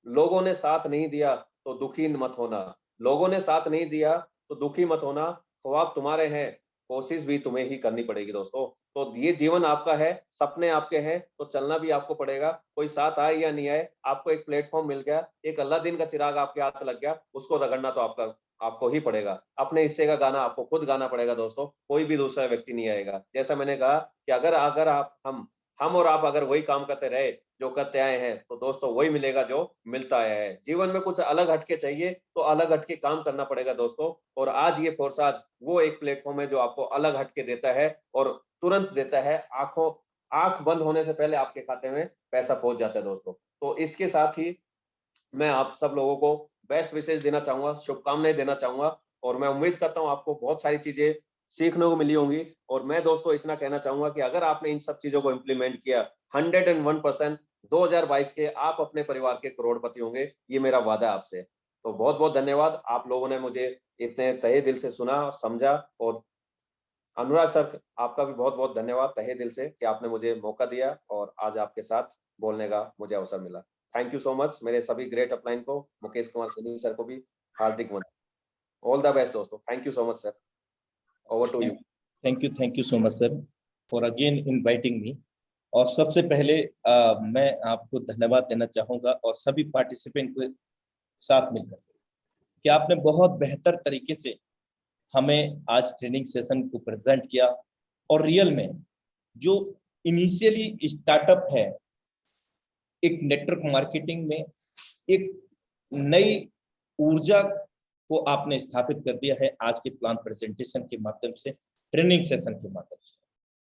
लोगों ने साथ नहीं दिया तो दुखी मत होना, लोगों ने साथ नहीं दिया तो दुखी मत होना, ख्वाब तुम्हारे हैं, कोशिश भी तुम्हें ही करनी पड़ेगी दोस्तों। तो ये जीवन आपका है, सपने आपके हैं, तो चलना भी आपको पड़ेगा। कोई साथ आए या नहीं आए, आपको एक प्लेटफॉर्म मिल गया, एक अल्लादीन का चिराग आपके हाथ लग गया, उसको रगड़ना तो आपको ही पड़ेगा। अपने हिस्से का गाना आपको खुद गाना पड़ेगा दोस्तों, कोई भी दूसरा व्यक्ति नहीं आएगा। जैसा मैंने कहा कि अगर अगर आप हम और आप अगर वही काम करते रहे जो करते आए हैं, तो दोस्तों वही मिलेगा जो मिलता आया है। जीवन में कुछ अलग हटके चाहिए तो अलग हटके काम करना पड़ेगा दोस्तों। और आज ये फोर्साज वो एक प्लेटफॉर्म है जो आपको अलग हटके देता है और तुरंत देता है। आंख बंद होने से पहले आपके खाते में पैसा पहुंच जाता है दोस्तों। तो इसके साथ ही मैं आप सब लोगों को बेस्ट विशेष देना चाहूंगा, शुभकामनाएं देना चाहूंगा। और मैं उम्मीद करता हूं आपको बहुत सारी चीजें सीखने को मिली होंगी। और मैं दोस्तों इतना कहना चाहूंगा कि अगर आपने इन सब चीजों को इंप्लीमेंट किया 101%, 2022 के आप अपने परिवार के करोड़पति होंगे, ये मेरा वादा है आपसे। तो बहुत बहुत धन्यवाद, आप लोगों ने मुझे इतने तहे दिल से सुना, समझा। और अनुराग सर, आपका भी बहुत बहुत धन्यवाद तहे दिल से कि आपने मुझे मौका दिया और आज आपके साथ बोलने का मुझे अवसर मिला। Thank you so much. मेरे सभी ग्रेट अपलाइन को, मुकेश कुमार सैनी सर को भी हार्दिक बधाई। ऑल द बेस्ट दोस्तों। Thank you so much sir. Over to you. Thank you so much sir for again inviting me. और सबसे पहले मैं आपको धन्यवाद देना चाहूंगा और सभी पार्टिसिपेंट के साथ मिलकर कि आपने बहुत बेहतर तरीके से हमें आज ट्रेनिंग सेशन को प्रेजेंट किया। और रियल में जो इनिशियली स्टार्टअप है एक नेटवर्क मार्केटिंग में, एक नई ऊर्जा को आपने स्थापित कर दिया है आज के प्लान प्रेजेंटेशन के माध्यम से, ट्रेनिंग सेशन के माध्यम से।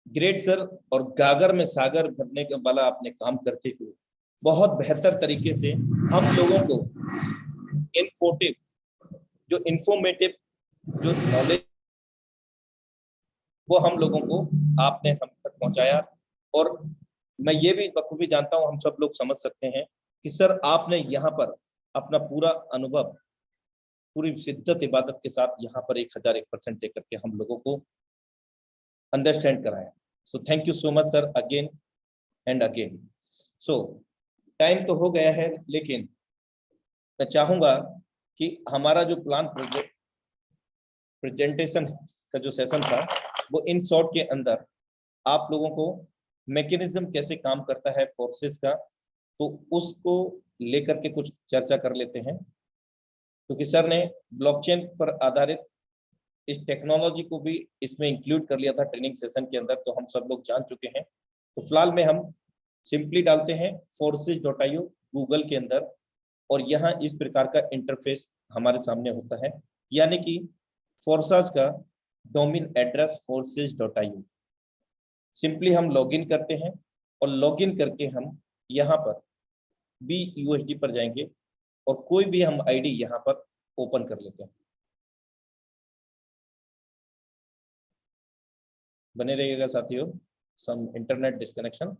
Great sir. और गागर में सागर भरने के वाला आपने काम करते हुए बहुत बेहतर तरीके से हम लोगों को इंफॉर्मेटिव जो नॉलेज वो हम लोगों को आपने हम तक पहुंचाया। और मैं ये भी बखूबी जानता हूं, हम सब लोग समझ सकते हैं कि सर आपने यहाँ पर अपना पूरा अनुभव पूरी शिद्दत इबादत के साथ यहाँ पर 1001% देकर के हम लोगों को अंडरस्टैंड कराया। So thank you so much sir again and again. So time तो हो गया है, लेकिन मैं चाहूंगा कि हमारा जो प्लान प्रेजेंटेशन का जो सेशन था वो इन शॉर्ट के अंदर आप लोगों को मैकेनिज्म कैसे काम करता है फोर्सेस का, तो उसको लेकर के कुछ चर्चा कर लेते हैं। क्योंकि सर ने ब्लॉकचेन पर आधारित इस टेक्नोलॉजी को भी इसमें इंक्लूड कर लिया था ट्रेनिंग सेशन के अंदर, तो हम सब लोग जान चुके हैं। तो फिलहाल में हम सिंपली डालते हैं forces.io गूगल के अंदर और यहाँ इस प्रकार का इंटरफेस हमारे सामने होता है, यानी कि फोर्सेस का डोमेन एड्रेस forces.io। सिंपली हम लॉगिन करते हैं और लॉगिन करके हम यहाँ पर BUSD पर जाएंगे और कोई भी हम आईडी यहाँ पर ओपन कर लेते हैं। बने रहिएगा साथियों, सम इंटरनेट डिस्कनेक्शन।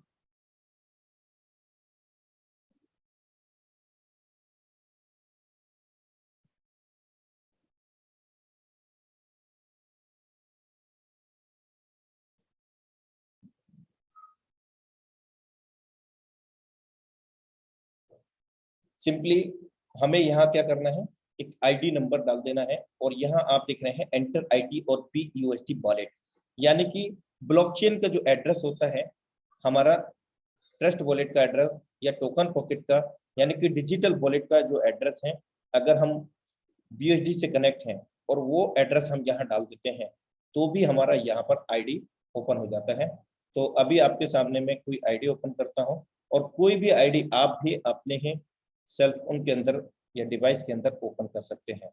सिंपली हमें यहाँ क्या करना है, एक आईडी नंबर डाल देना है और यहाँ आप देख रहे हैं एंटर आईडी और BUSD वॉलेट, यानी कि ब्लॉकचेन का जो एड्रेस होता है हमारा ट्रस्ट वॉलेट का एड्रेस या टोकन पॉकेट का, यानी कि डिजिटल वॉलेट का जो एड्रेस है, अगर हम BUSD से कनेक्ट हैं और वो एड्रेस हम यहाँ डाल देते हैं तो भी हमारा यहाँ पर आईडी ओपन हो जाता है। तो अभी आपके सामने मैं कोई आईडी ओपन करता हूँ और कोई भी आईडी आप भी अपने ही सेल फोन के अंदर या डिवाइस के अंदर ओपन कर सकते हैं।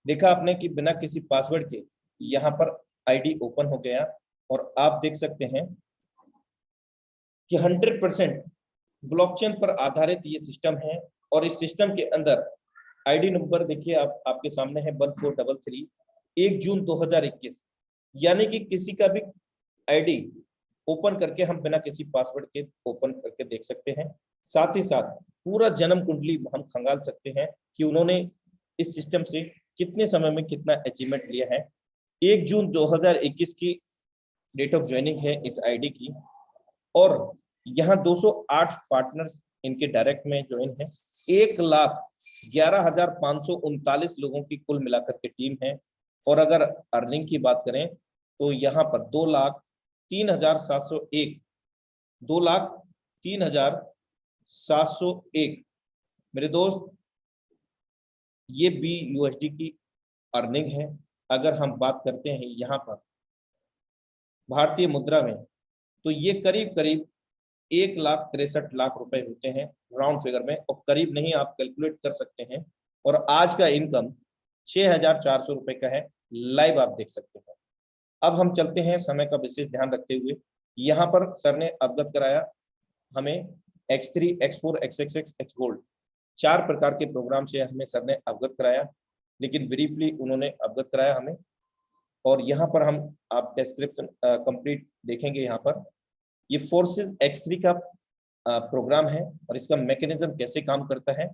देखा आपने कि बिना किसी पासवर्ड के यहाँ पर आईडी ओपन हो गया और आप देख सकते हैं कि 100% ब्लॉकचेन पर आधारित ये सिस्टम है। और इस सिस्टम के अंदर आईडी नंबर देखिए आपके सामने है 1433 1 जून 2021, यानी कि किसी का भी आईडी ओपन करके हम बिना किसी पासवर्ड के ओपन करके देख सकते हैं। साथ ही साथ पूरा जन्म कुंडली हम खंगाल सकते हैं कि उन्होंने इस सिस्टम से कितने समय में कितना अचीवमेंट लिया है। 1 जून 2021 की डेट ऑफ ज्वाइनिंग है इस आईडी की और यहाँ 208 पार्टनर्स इनके डायरेक्ट में ज्वाइन है। 1,11,539 लोगों की कुल मिलाकर के टीम है। और अगर अर्निंग की बात करें तो यहाँ पर 2,03,701 2,03,701 मेरे दोस्त ये BUSD की अर्निंग है। अगर हम बात करते हैं यहाँ पर भारतीय मुद्रा में तो ये करीब करीब 1,63,00,000 रुपए होते हैं राउंड फिगर में, और करीब नहीं आप कैलकुलेट कर सकते हैं। और आज का इनकम 6,400 रुपए का है, लाइव आप देख सकते हैं। अब हम चलते हैं समय का विशेष ध्यान रखते हुए, यहाँ पर सर ने अवगत कराया हमें X3, X4, XXX, X gold 4 प्रकार के प्रोग्राम से हमें सर ने अवगत कराया, लेकिन ब्रीफली उन्होंने अवगत कराया हमें। और यहाँ पर हम आप डिस्क्रिप्शन कंप्लीट देखेंगे। यहाँ पर ये फोर्सेस X3 का प्रोग्राम है और इसका मैकेनिज्म कैसे काम करता है।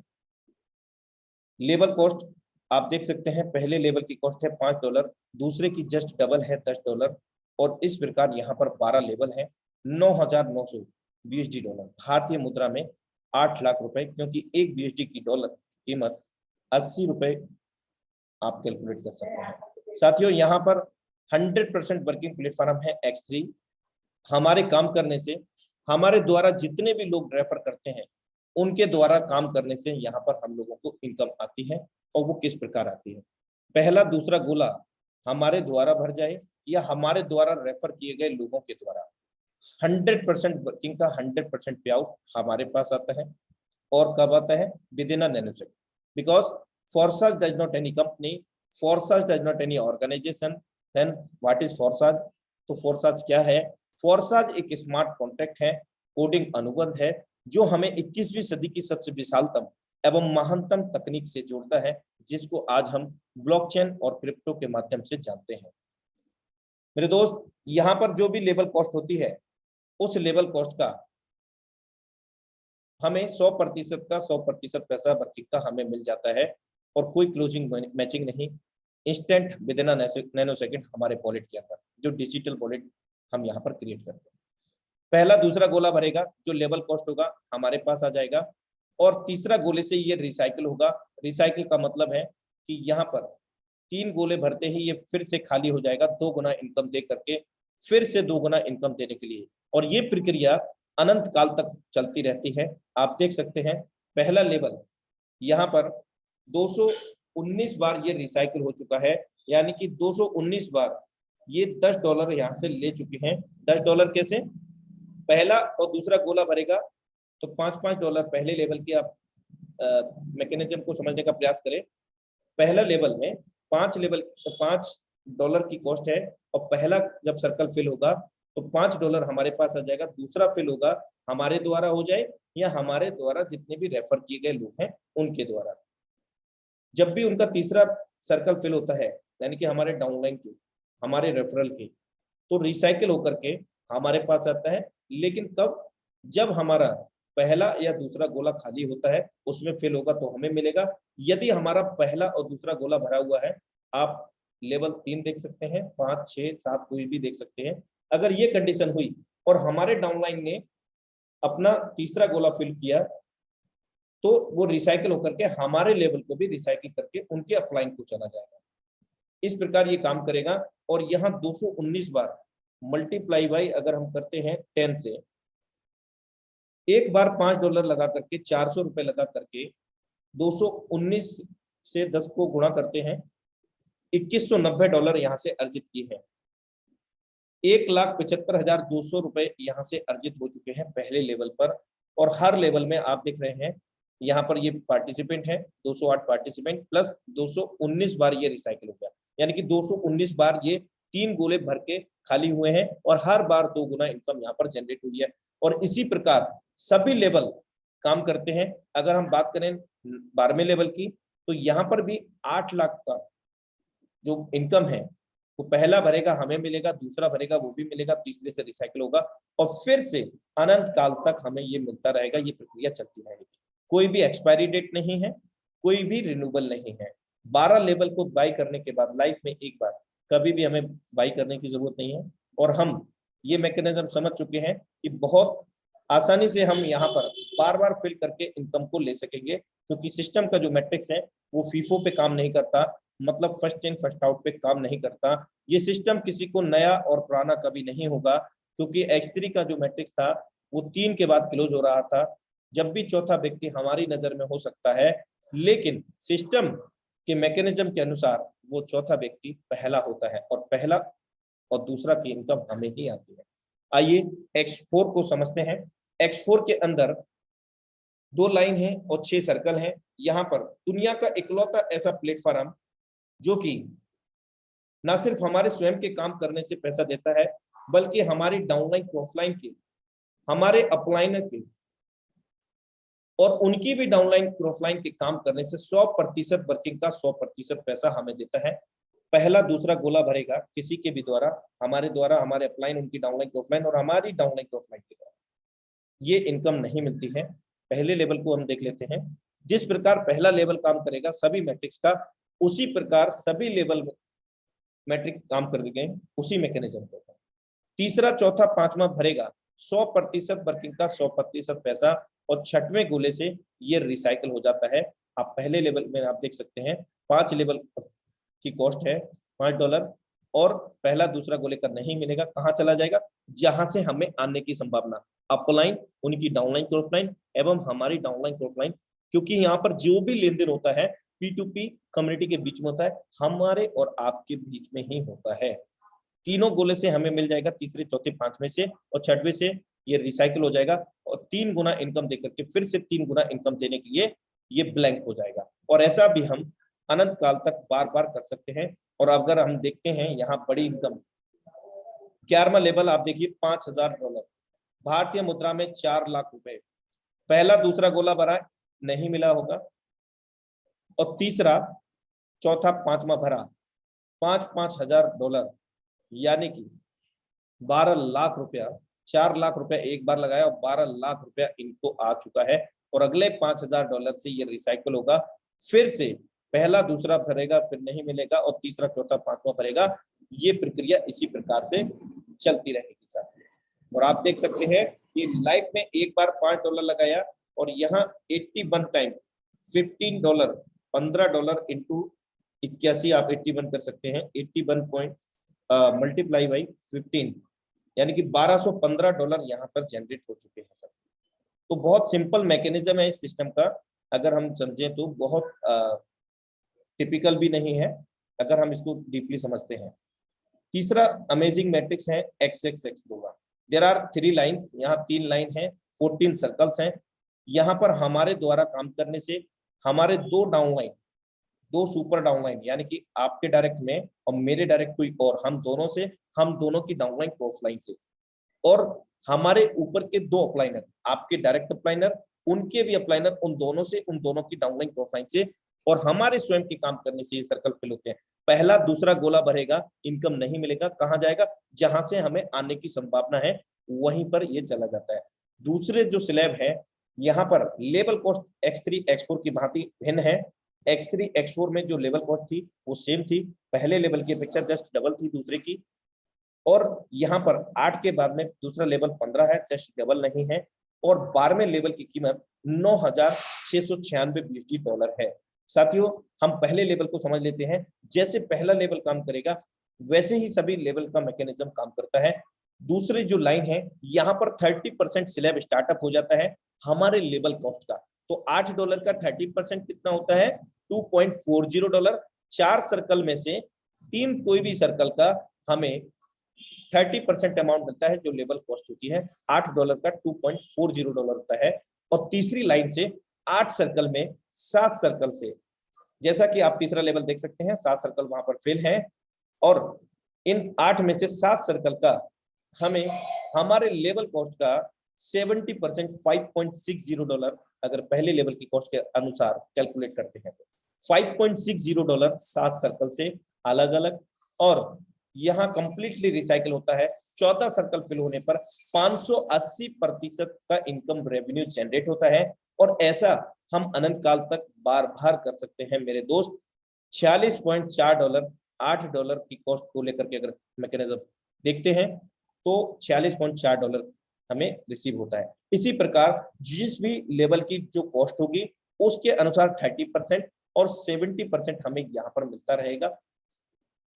लेवल कॉस्ट आप देख सकते हैं, पहले लेवल की कॉस्ट है $5, दूसरे की जस्ट डबल है $10, और इस प्रकार यहाँ पर 12 लेवल है। 9,900 BSD डॉलर, भारतीय मुद्रा में 8 लाख रुपए, क्योंकि एक BSD की डॉलर कीमत 80 रुपए आप कैलकुलेट कर सकते हैं। साथियों, यहाँ पर 100% वर्किंग प्लेटफॉर्म है X3। हमारे काम करने से, हमारे द्वारा जितने भी लोग रेफर करते हैं उनके द्वारा काम करने से यहाँ पर हम लोगों को इनकम आती है। और वो किस प्रकार आती है, पहला दूसरा गोला हमारे द्वारा भर जाए या हमारे द्वारा रेफर किए गए लोगों के द्वारा 100% वर्किंग का 100% पे आउट हमारे पास आता है। और कब आता है? Within a nanosecond, because Forsage does not any company, Forsage does not any organisation. Then what is Forsage? तो फोर्साज क्या है? फोर्साज एक स्मार्ट कॉन्ट्रैक्ट है, कोडिंग अनुबंध है, जो हमें 21वीं सदी की सबसे विशालतम एवं महानतम तकनीक से जोड़ता है, जिसको आज हम ब्लॉकचेन और क्रिप्टो के माध्यम से जानते हैं। मेरे दोस्त, यहाँ पर जो भी लेवल कॉस्ट होती है, उस लेवल कॉस्ट का हमें 100% का 100% पैसा वर्किंग का हमें मिल जाता है, और कोई क्लोजिंग मैचिंग नहीं, instant with in nano second हमारे वॉलेट के अंदर, जो डिजिटल वॉलेट हम यहाँ पर क्रिएट करते हैं। पहला दूसरा गोला भरेगा, जो लेवल कॉस्ट होगा हमारे पास आ जाएगा, और तीसरा गोले से ये रिसाइकिल होगा। रिसाइकिल का मतलब है कि यहाँ पर 3 गोले भरते ही ये फिर से खाली हो जाएगा, 2 गुना इनकम दे करके, फिर से 2 गुना इनकम देने के लिए, और ये प्रक्रिया अनंत काल तक चलती रहती है। आप देख सकते हैं, पहला लेवल यहाँ पर 219 बार ये रिसाइकिल हो चुका है, यानी कि 219 बार ये $10 यहाँ से ले चुके हैं। $10 कैसे? पहला और दूसरा गोला भरेगा तो $5-5 पहले लेवल की आप मैकेनिज्म को समझने का प्रयास करें। पहला लेवल में 5 लेवल तो $5 की कॉस्ट है, और पहला जब सर्कल फिल होगा तो $5 हमारे पास आ जाएगा। दूसरा फिल होगा हमारे द्वारा हो जाए या हमारे द्वारा जितने भी रेफर किए गए लोग हैं उनके द्वारा। जब भी उनका तीसरा सर्कल फिल होता है, यानी कि हमारे डाउनलाइन की, हमारे रेफरल की, तो रिसाइकिल होकर के हमारे पास आता है। लेकिन कब? जब हमारा पहला या दूसरा गोला खाली होता है, उसमें फिल होगा तो हमें मिलेगा। यदि हमारा पहला और दूसरा गोला भरा हुआ है, आप लेवल 3 देख सकते हैं, 5, 6, 7 कोई भी देख सकते हैं। अगर ये कंडीशन हुई और हमारे डाउनलाइन ने अपना तीसरा गोला फिल किया, तो वो रिसाइकिल होकर के हमारे लेवल को भी रिसाइकिल करके उनके अपलाइन को चला जाएगा। इस प्रकार ये काम करेगा। और यहाँ 219 बार मल्टीप्लाई बाई अगर हम करते हैं 10 से, एक बार $5 लगा करके 400 रुपए लगा करके 219 से 10 को गुणा करते हैं, $2190 यहाँ से अर्जित किए हैं। 1,75,200 रुपए यहाँ से अर्जित हो चुके हैं पहले लेवल पर। और हर लेवल में आप देख रहे हैं, यहाँ पर ये पार्टिसिपेंट है 208 पार्टिसिपेंट प्लस 219 बार ये रिसाइकिल हो गया, यानी कि 219 बार ये 3 गोले भर के खाली हुए हैं, और हर बार 2 गुना इनकम यहाँ पर जनरेट हुई है। और इसी प्रकार सभी लेवल काम करते हैं। अगर हम बात करें 12वें लेवल की, तो यहाँ पर भी 8 लाख का जो इनकम है वो पहला भरेगा हमें मिलेगा, दूसरा भरेगा वो भी मिलेगा, तीसरे से रिसाइकिल होगा, और फिर से अनंत काल तक हमें ये मिलता रहेगा। ये प्रक्रिया चलती रहेगी, कोई भी एक्सपायरी डेट नहीं है, कोई भी रिन्यूएबल नहीं है। 12 लेवल को बाई करने के बाद लाइफ में एक बार कभी भी हमें बाई करने की जरूरत नहीं है। और हम ये मैकेनिज्म समझ चुके हैं कि बहुत आसानी से हम यहाँ पर बार बार फिल करके इनकम को ले सकेंगे, क्योंकि सिस्टम का जो मैट्रिक्स है वो फीफो पे काम नहीं करता, मतलब फर्स्ट इन फर्स्ट आउट पे काम नहीं करता। ये सिस्टम किसी को नया और पुराना कभी नहीं होगा, क्योंकि X3 का जो मैट्रिक्स था वो 3 के बाद क्लोज हो रहा था। जब भी चौथा व्यक्ति हमारी नजर में हो सकता है, लेकिन सिस्टम के मैकेनिज्म के अनुसार वो चौथा व्यक्ति पहला होता है, और पहला और दूसरा की इनकम हमें ही आती है। आइए X4 को समझते हैं। X4 के अंदर 2 लाइन है और 6 सर्कल हैं। यहाँ पर दुनिया का इकलौता ऐसा प्लेटफॉर्म जो कि ना सिर्फ हमारे स्वयं के काम करने से पैसा देता है, बल्कि हमारी डाउनलाइन क्रॉसलाइन के, हमारे अपलाइनर के और उनकी भी डाउनलाइन क्रॉसलाइन के काम करने से 100% वर्किंग का 100% पैसा हमें देता है। पहला दूसरा गोला भरेगा किसी के भी द्वारा, हमारे अपलाइन, उनकी डाउनलाइन क्रॉसलाइन और हमारी डाउनलाइन क्रॉसलाइन के द्वारा ये इनकम नहीं मिलती है। पहले लेवल को हम देख लेते हैं। जिस प्रकार पहला लेवल काम करेगा सभी मैट्रिक्स का, उसी प्रकार सभी लेवल मैट्रिक काम कर गए, उसी मैकेनिज्म होगा। तीसरा चौथा पांचवा भरेगा 100% वर्किंग का 100% पैसा और छठवें गोले से ये रिसाइकल हो जाता है। आप पहले लेवल में आप देख सकते हैं 5 लेवल की कॉस्ट है $5 और पहला दूसरा गोले का नहीं मिलेगा। कहाँ चला जाएगा? जहां से हमें आने की संभावना, अपलाइन, उनकी डाउनलाइन क्रॉसलाइन एवं हमारी डाउनलाइन क्रॉसलाइन, क्योंकि यहाँ पर जो भी लेन देन होता है P2P कम्युनिटी के बीच में होता है, हमारे और आपके बीच में ही होता है। तीनों गोले से हमें मिल जाएगा, तीसरे चौथे पांचवें से और छठवें से ये रिसाइकिल हो जाएगा और 3 गुना इनकम देकर के फिर से 3 गुना इनकम देने के लिए ये ब्लैंक हो जाएगा। और ऐसा भी हम अनंत काल तक बार बार कर सकते हैं। और अगर हम देखते हैं यहाँ बड़ी इनकम, 11वां लेवल आप देखिए $5000, भारतीय मुद्रा में 4 लाख रुपए। पहला दूसरा गोला भरा नहीं मिला होगा और तीसरा चौथा पांचवा भरा $5,000, यानी कि 12 लाख रुपया, 4 लाख रुपया एक बार लगाया और 12 लाख रुपया इनको आ चुका है। और अगले $5000 से ये रिसाइकल होगा, फिर से पहला दूसरा भरेगा फिर नहीं मिलेगा और तीसरा चौथा पांचवा भरेगा। ये प्रक्रिया इसी प्रकार से चलती रहेगी साथियों। और आप देख सकते हैं कि लाइफ में एक बार $5 लगाया और यहाँ 81 टाइम $15, $15 इंटू 81 आप 81 कर सकते हैं, 81 मल्टीप्लाई बाई 15, यानी कि $1215 यहाँ पर जनरेट हो चुके हैं सर। तो बहुत सिंपल मैकेनिज्म है इस सिस्टम का, अगर हम समझें तो बहुत टिपिकल भी नहीं है अगर हम इसको डीपली समझते हैं। तीसरा अमेजिंग मैट्रिक्स है XXX होगा। देयर आर 3 लाइंस, यहाँ 3 लाइन है, 14 सर्कल्स हैं। यहाँ पर हमारे द्वारा काम करने से हमारे 2 डाउनलाइन, 2 सुपर डाउनलाइन, यानी कि आपके डायरेक्ट में और मेरे डायरेक्ट कोई और, हम दोनों से, हम दोनों की डाउनलाइन क्रॉस लाइन से, और हमारे ऊपर के 2 अपलाइनर, आपके डायरेक्ट अपलाइनर, उनके भी अपलाइनर, उन दोनों से, उन दोनों की डाउनलाइन क्रॉस लाइन से और हमारे स्वयं के काम करने से ये सर्कल फिल होते हैं। पहला दूसरा गोला भरेगा, इनकम नहीं मिलेगा, कहाँ जाएगा? जहां से हमें आने की संभावना है वहीं पर ये चला जाता है। दूसरे जो स्लैब है, यहाँ पर लेवल कॉस्ट X3 X4 की भांति भिन्न है। X3 X4 में जो लेवल कॉस्ट थी वो सेम थी, पहले लेवल की अपेक्षा जस्ट डबल थी दूसरे की। और यहाँ पर 8 के बाद में दूसरा लेवल 15 है, जस्ट डबल नहीं है। और 12वें लेवल की कीमत $9,696 USD है। साथियों, हम पहले लेवल को समझ लेते हैं। जैसे पहला लेवल काम करेगा वैसे ही सभी लेवल का मैकेनिज्म काम करता है। दूसरी जो लाइन है, यहाँ पर 30% स्लैब स्टार्टअप हो जाता है हमारे लेवल कॉस्ट का। तो $8 का 30% कितना होता है? $2.40। 4 सर्कल में से 3 कोई भी सर्कल का हमें 30% अमाउंट मिलता है, जो लेवल कॉस्ट होती है $8 का $2.40 होता है। और तीसरी लाइन से 8 सर्कल में 7 सर्कल से, जैसा कि आप तीसरा लेवल देख सकते हैं, 7 सर्कल वहां पर फेल है और इन 8 में से 7 सर्कल का हमें हमारे लेवल कॉस्ट का 70% $5.60, अगर पहले लेवल की कॉस्ट के अनुसार कैलकुलेट करते हैं तो $5.60 7 सर्कल से अलग अलग। और यहाँ कंप्लीटली रिसाइकल होता है। 14 सर्कल फिल होने पर 580% का इनकम रेवेन्यू जनरेट होता है। और ऐसा हम अनंत काल तक बार बार कर सकते हैं मेरे दोस्त। $46.4, $8 की कॉस्ट को लेकर के अगर मैकेनिज्म देखते हैं तो $46.4 हमें रिसीव होता है। इसी प्रकार जिस भी लेवल की जो कॉस्ट होगी उसके अनुसार 30% और 70% हमें यहाँ पर मिलता रहेगा।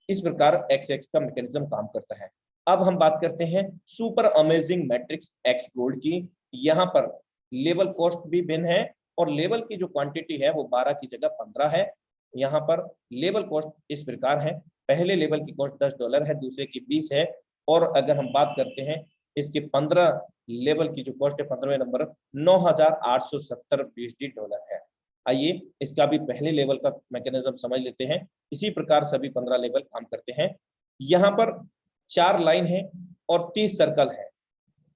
इस प्रकार XX का मैकेनिज्म काम करता है। अब हम बात करते हैं super amazing matrix X gold की। यहाँ पर लेवल कॉस्ट भी भिन्न है और लेवल की जो क्वांटिटी है वो 12 की जगह 15 है। यहाँ पर लेवल कॉस्ट इस प्रकार है, पहले लेवल की कॉस्ट $10 है, दूसरे की 20 है। और अगर हम बात करते हैं इसके 15 लेवल की जो कॉस्ट है 15वें नंबर 9,870 BSD डॉलर है। आइए इसका भी पहले लेवल का मैकेनिज्म समझ लेते हैं। इसी प्रकार सभी 15 लेवल काम करते हैं। यहाँ पर 4 लाइन है और 30 सर्कल है।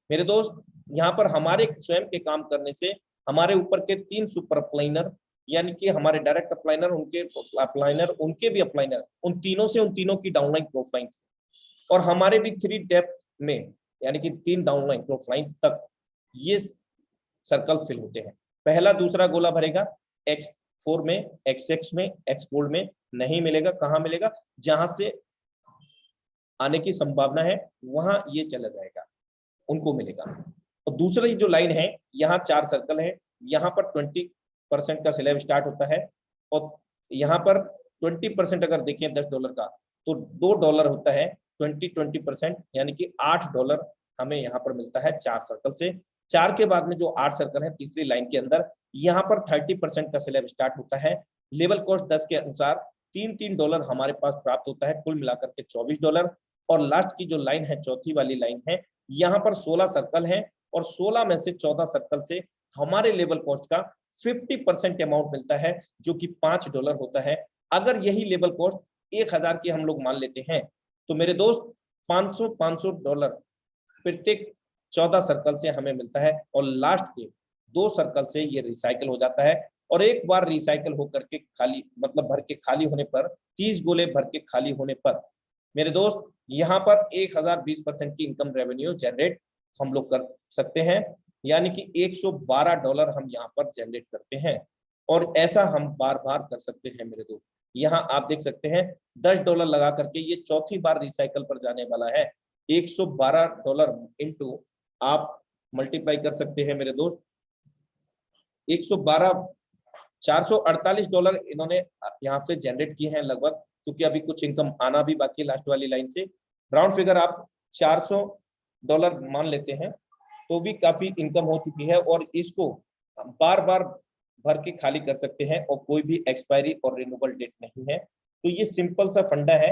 मेरे दोस्त यहाँ पर हमारे स्वयं के काम करने से हमारे ऊपर के 3 सुपर अप्लाइनर यानी कि हमारे डायरेक्ट अप्लाइनर, उनके अप्लाइनर, उनके भी अप्लाइनर, उन तीनों की डाउनलाइन क्रॉसलाइन और हमारे भी 3 डेप्थ में यानी कि 3 डाउनलाइन क्रॉसलाइन तक ये सर्कल फिल होते हैं। पहला दूसरा गोला भरेगा X4 में, XX में, X गोल्ड में नहीं मिलेगा। कहाँ मिलेगा? जहां से आने की संभावना है वहां ये चला जाएगा, उनको मिलेगा। और दूसरी जो लाइन है, यहाँ 4 सर्कल है, यहाँ पर 20% का स्लैब स्टार्ट होता है और यहाँ पर 20% अगर देखें $10 का तो $2 होता है। 20% यानी कि $8 हमें यहाँ पर मिलता है 4 सर्कल से। 4 के बाद में जो 8 सर्कल है तीसरी लाइन के अंदर, यहाँ पर 30% का स्लैब स्टार्ट होता है। लेवल कॉस्ट 10 के अनुसार $3 हमारे पास प्राप्त होता है, कुल मिलाकर के $24। और लास्ट की जो लाइन है, चौथी वाली लाइन है, यहाँ पर 16 सर्कल है और 16 में से 14 सर्कल से हमारे लेवल कॉस्ट का 50% अमाउंट मिलता है जो कि $5 होता है। अगर यही लेवल कॉस्ट 1000 की हम लोग मान लेते हैं तो मेरे दोस्त $500 प्रत्येक 14 सर्कल से हमें मिलता है और लास्ट के 2 सर्कल से ये रिसाइकल हो जाता है। और एक बार रिसाइकल होकर के खाली मतलब भर के खाली होने पर, 30 गोले भर के खाली होने पर मेरे दोस्त यहाँ पर 1020% की इनकम रेवेन्यू जनरेट हम लोग कर सकते हैं, यानी कि $112 हम यहाँ पर जनरेट करते हैं। और ऐसा हम बार बार कर सकते हैं मेरे दोस्त। यहाँ आप देख सकते हैं $10 लगा करके ये चौथी बार रिसाइकल पर जाने वाला है। $112 इंटू आप मल्टीप्लाई कर सकते हैं मेरे दोस्त। 112 $448 इन्होंने यहाँ से जनरेट किए हैं लगभग, क्योंकि अभी कुछ इनकम आना भी बाकी है लास्ट वाली लाइन से। राउंड फिगर आप $400 मान लेते हैं तो भी काफी इनकम हो चुकी है और इसको बार बार भर के खाली कर सकते हैं और कोई भी एक्सपायरी और रिन्यूएबल डेट नहीं है। तो ये सिंपल सा फंडा है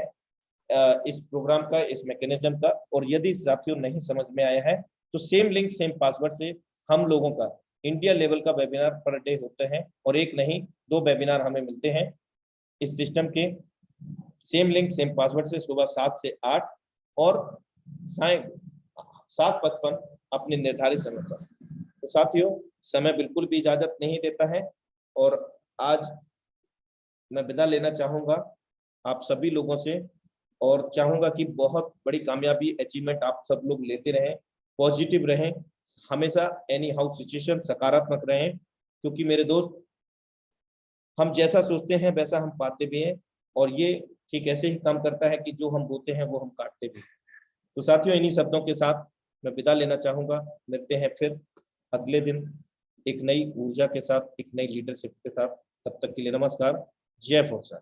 इस प्रोग्राम का, इस मैकेनिज्म का। और यदि साथियों नहीं समझ में आया है तो सेम लिंक सेम पासवर्ड से हम लोगों का इंडिया लेवल का वेबिनार पर डे होते हैं और एक नहीं 2 वेबिनार हमें मिलते हैं इस सिस्टम के। सेम लिंक सेम पासवर्ड से सुबह 7 से 8 और साय 7:55 अपने निर्धारित समय पर। तो साथियों समय बिल्कुल भी इजाजत नहीं देता है और आज मैं विदा लेना चाहूंगा आप सभी लोगों से और चाहूंगा कि बहुत बड़ी कामयाबी अचीवमेंट आप सब लोग लेते रहें, पॉजिटिव रहें, हमेशा एनी हाउ सिचुएशन सकारात्मक रहें, क्योंकि मेरे दोस्त हम जैसा सोचते हैं वैसा हम पाते भी हैं और ये ठीक ऐसे ही काम करता है कि जो हम बोते हैं वो हम काटते भी हैं। तो साथियों इन्हीं शब्दों के साथ मैं विदा लेना चाहूंगा। मिलते हैं फिर अगले दिन एक नई ऊर्जा के साथ, एक नई लीडरशिप के साथ। तब तक के लिए नमस्कार। जय फौज।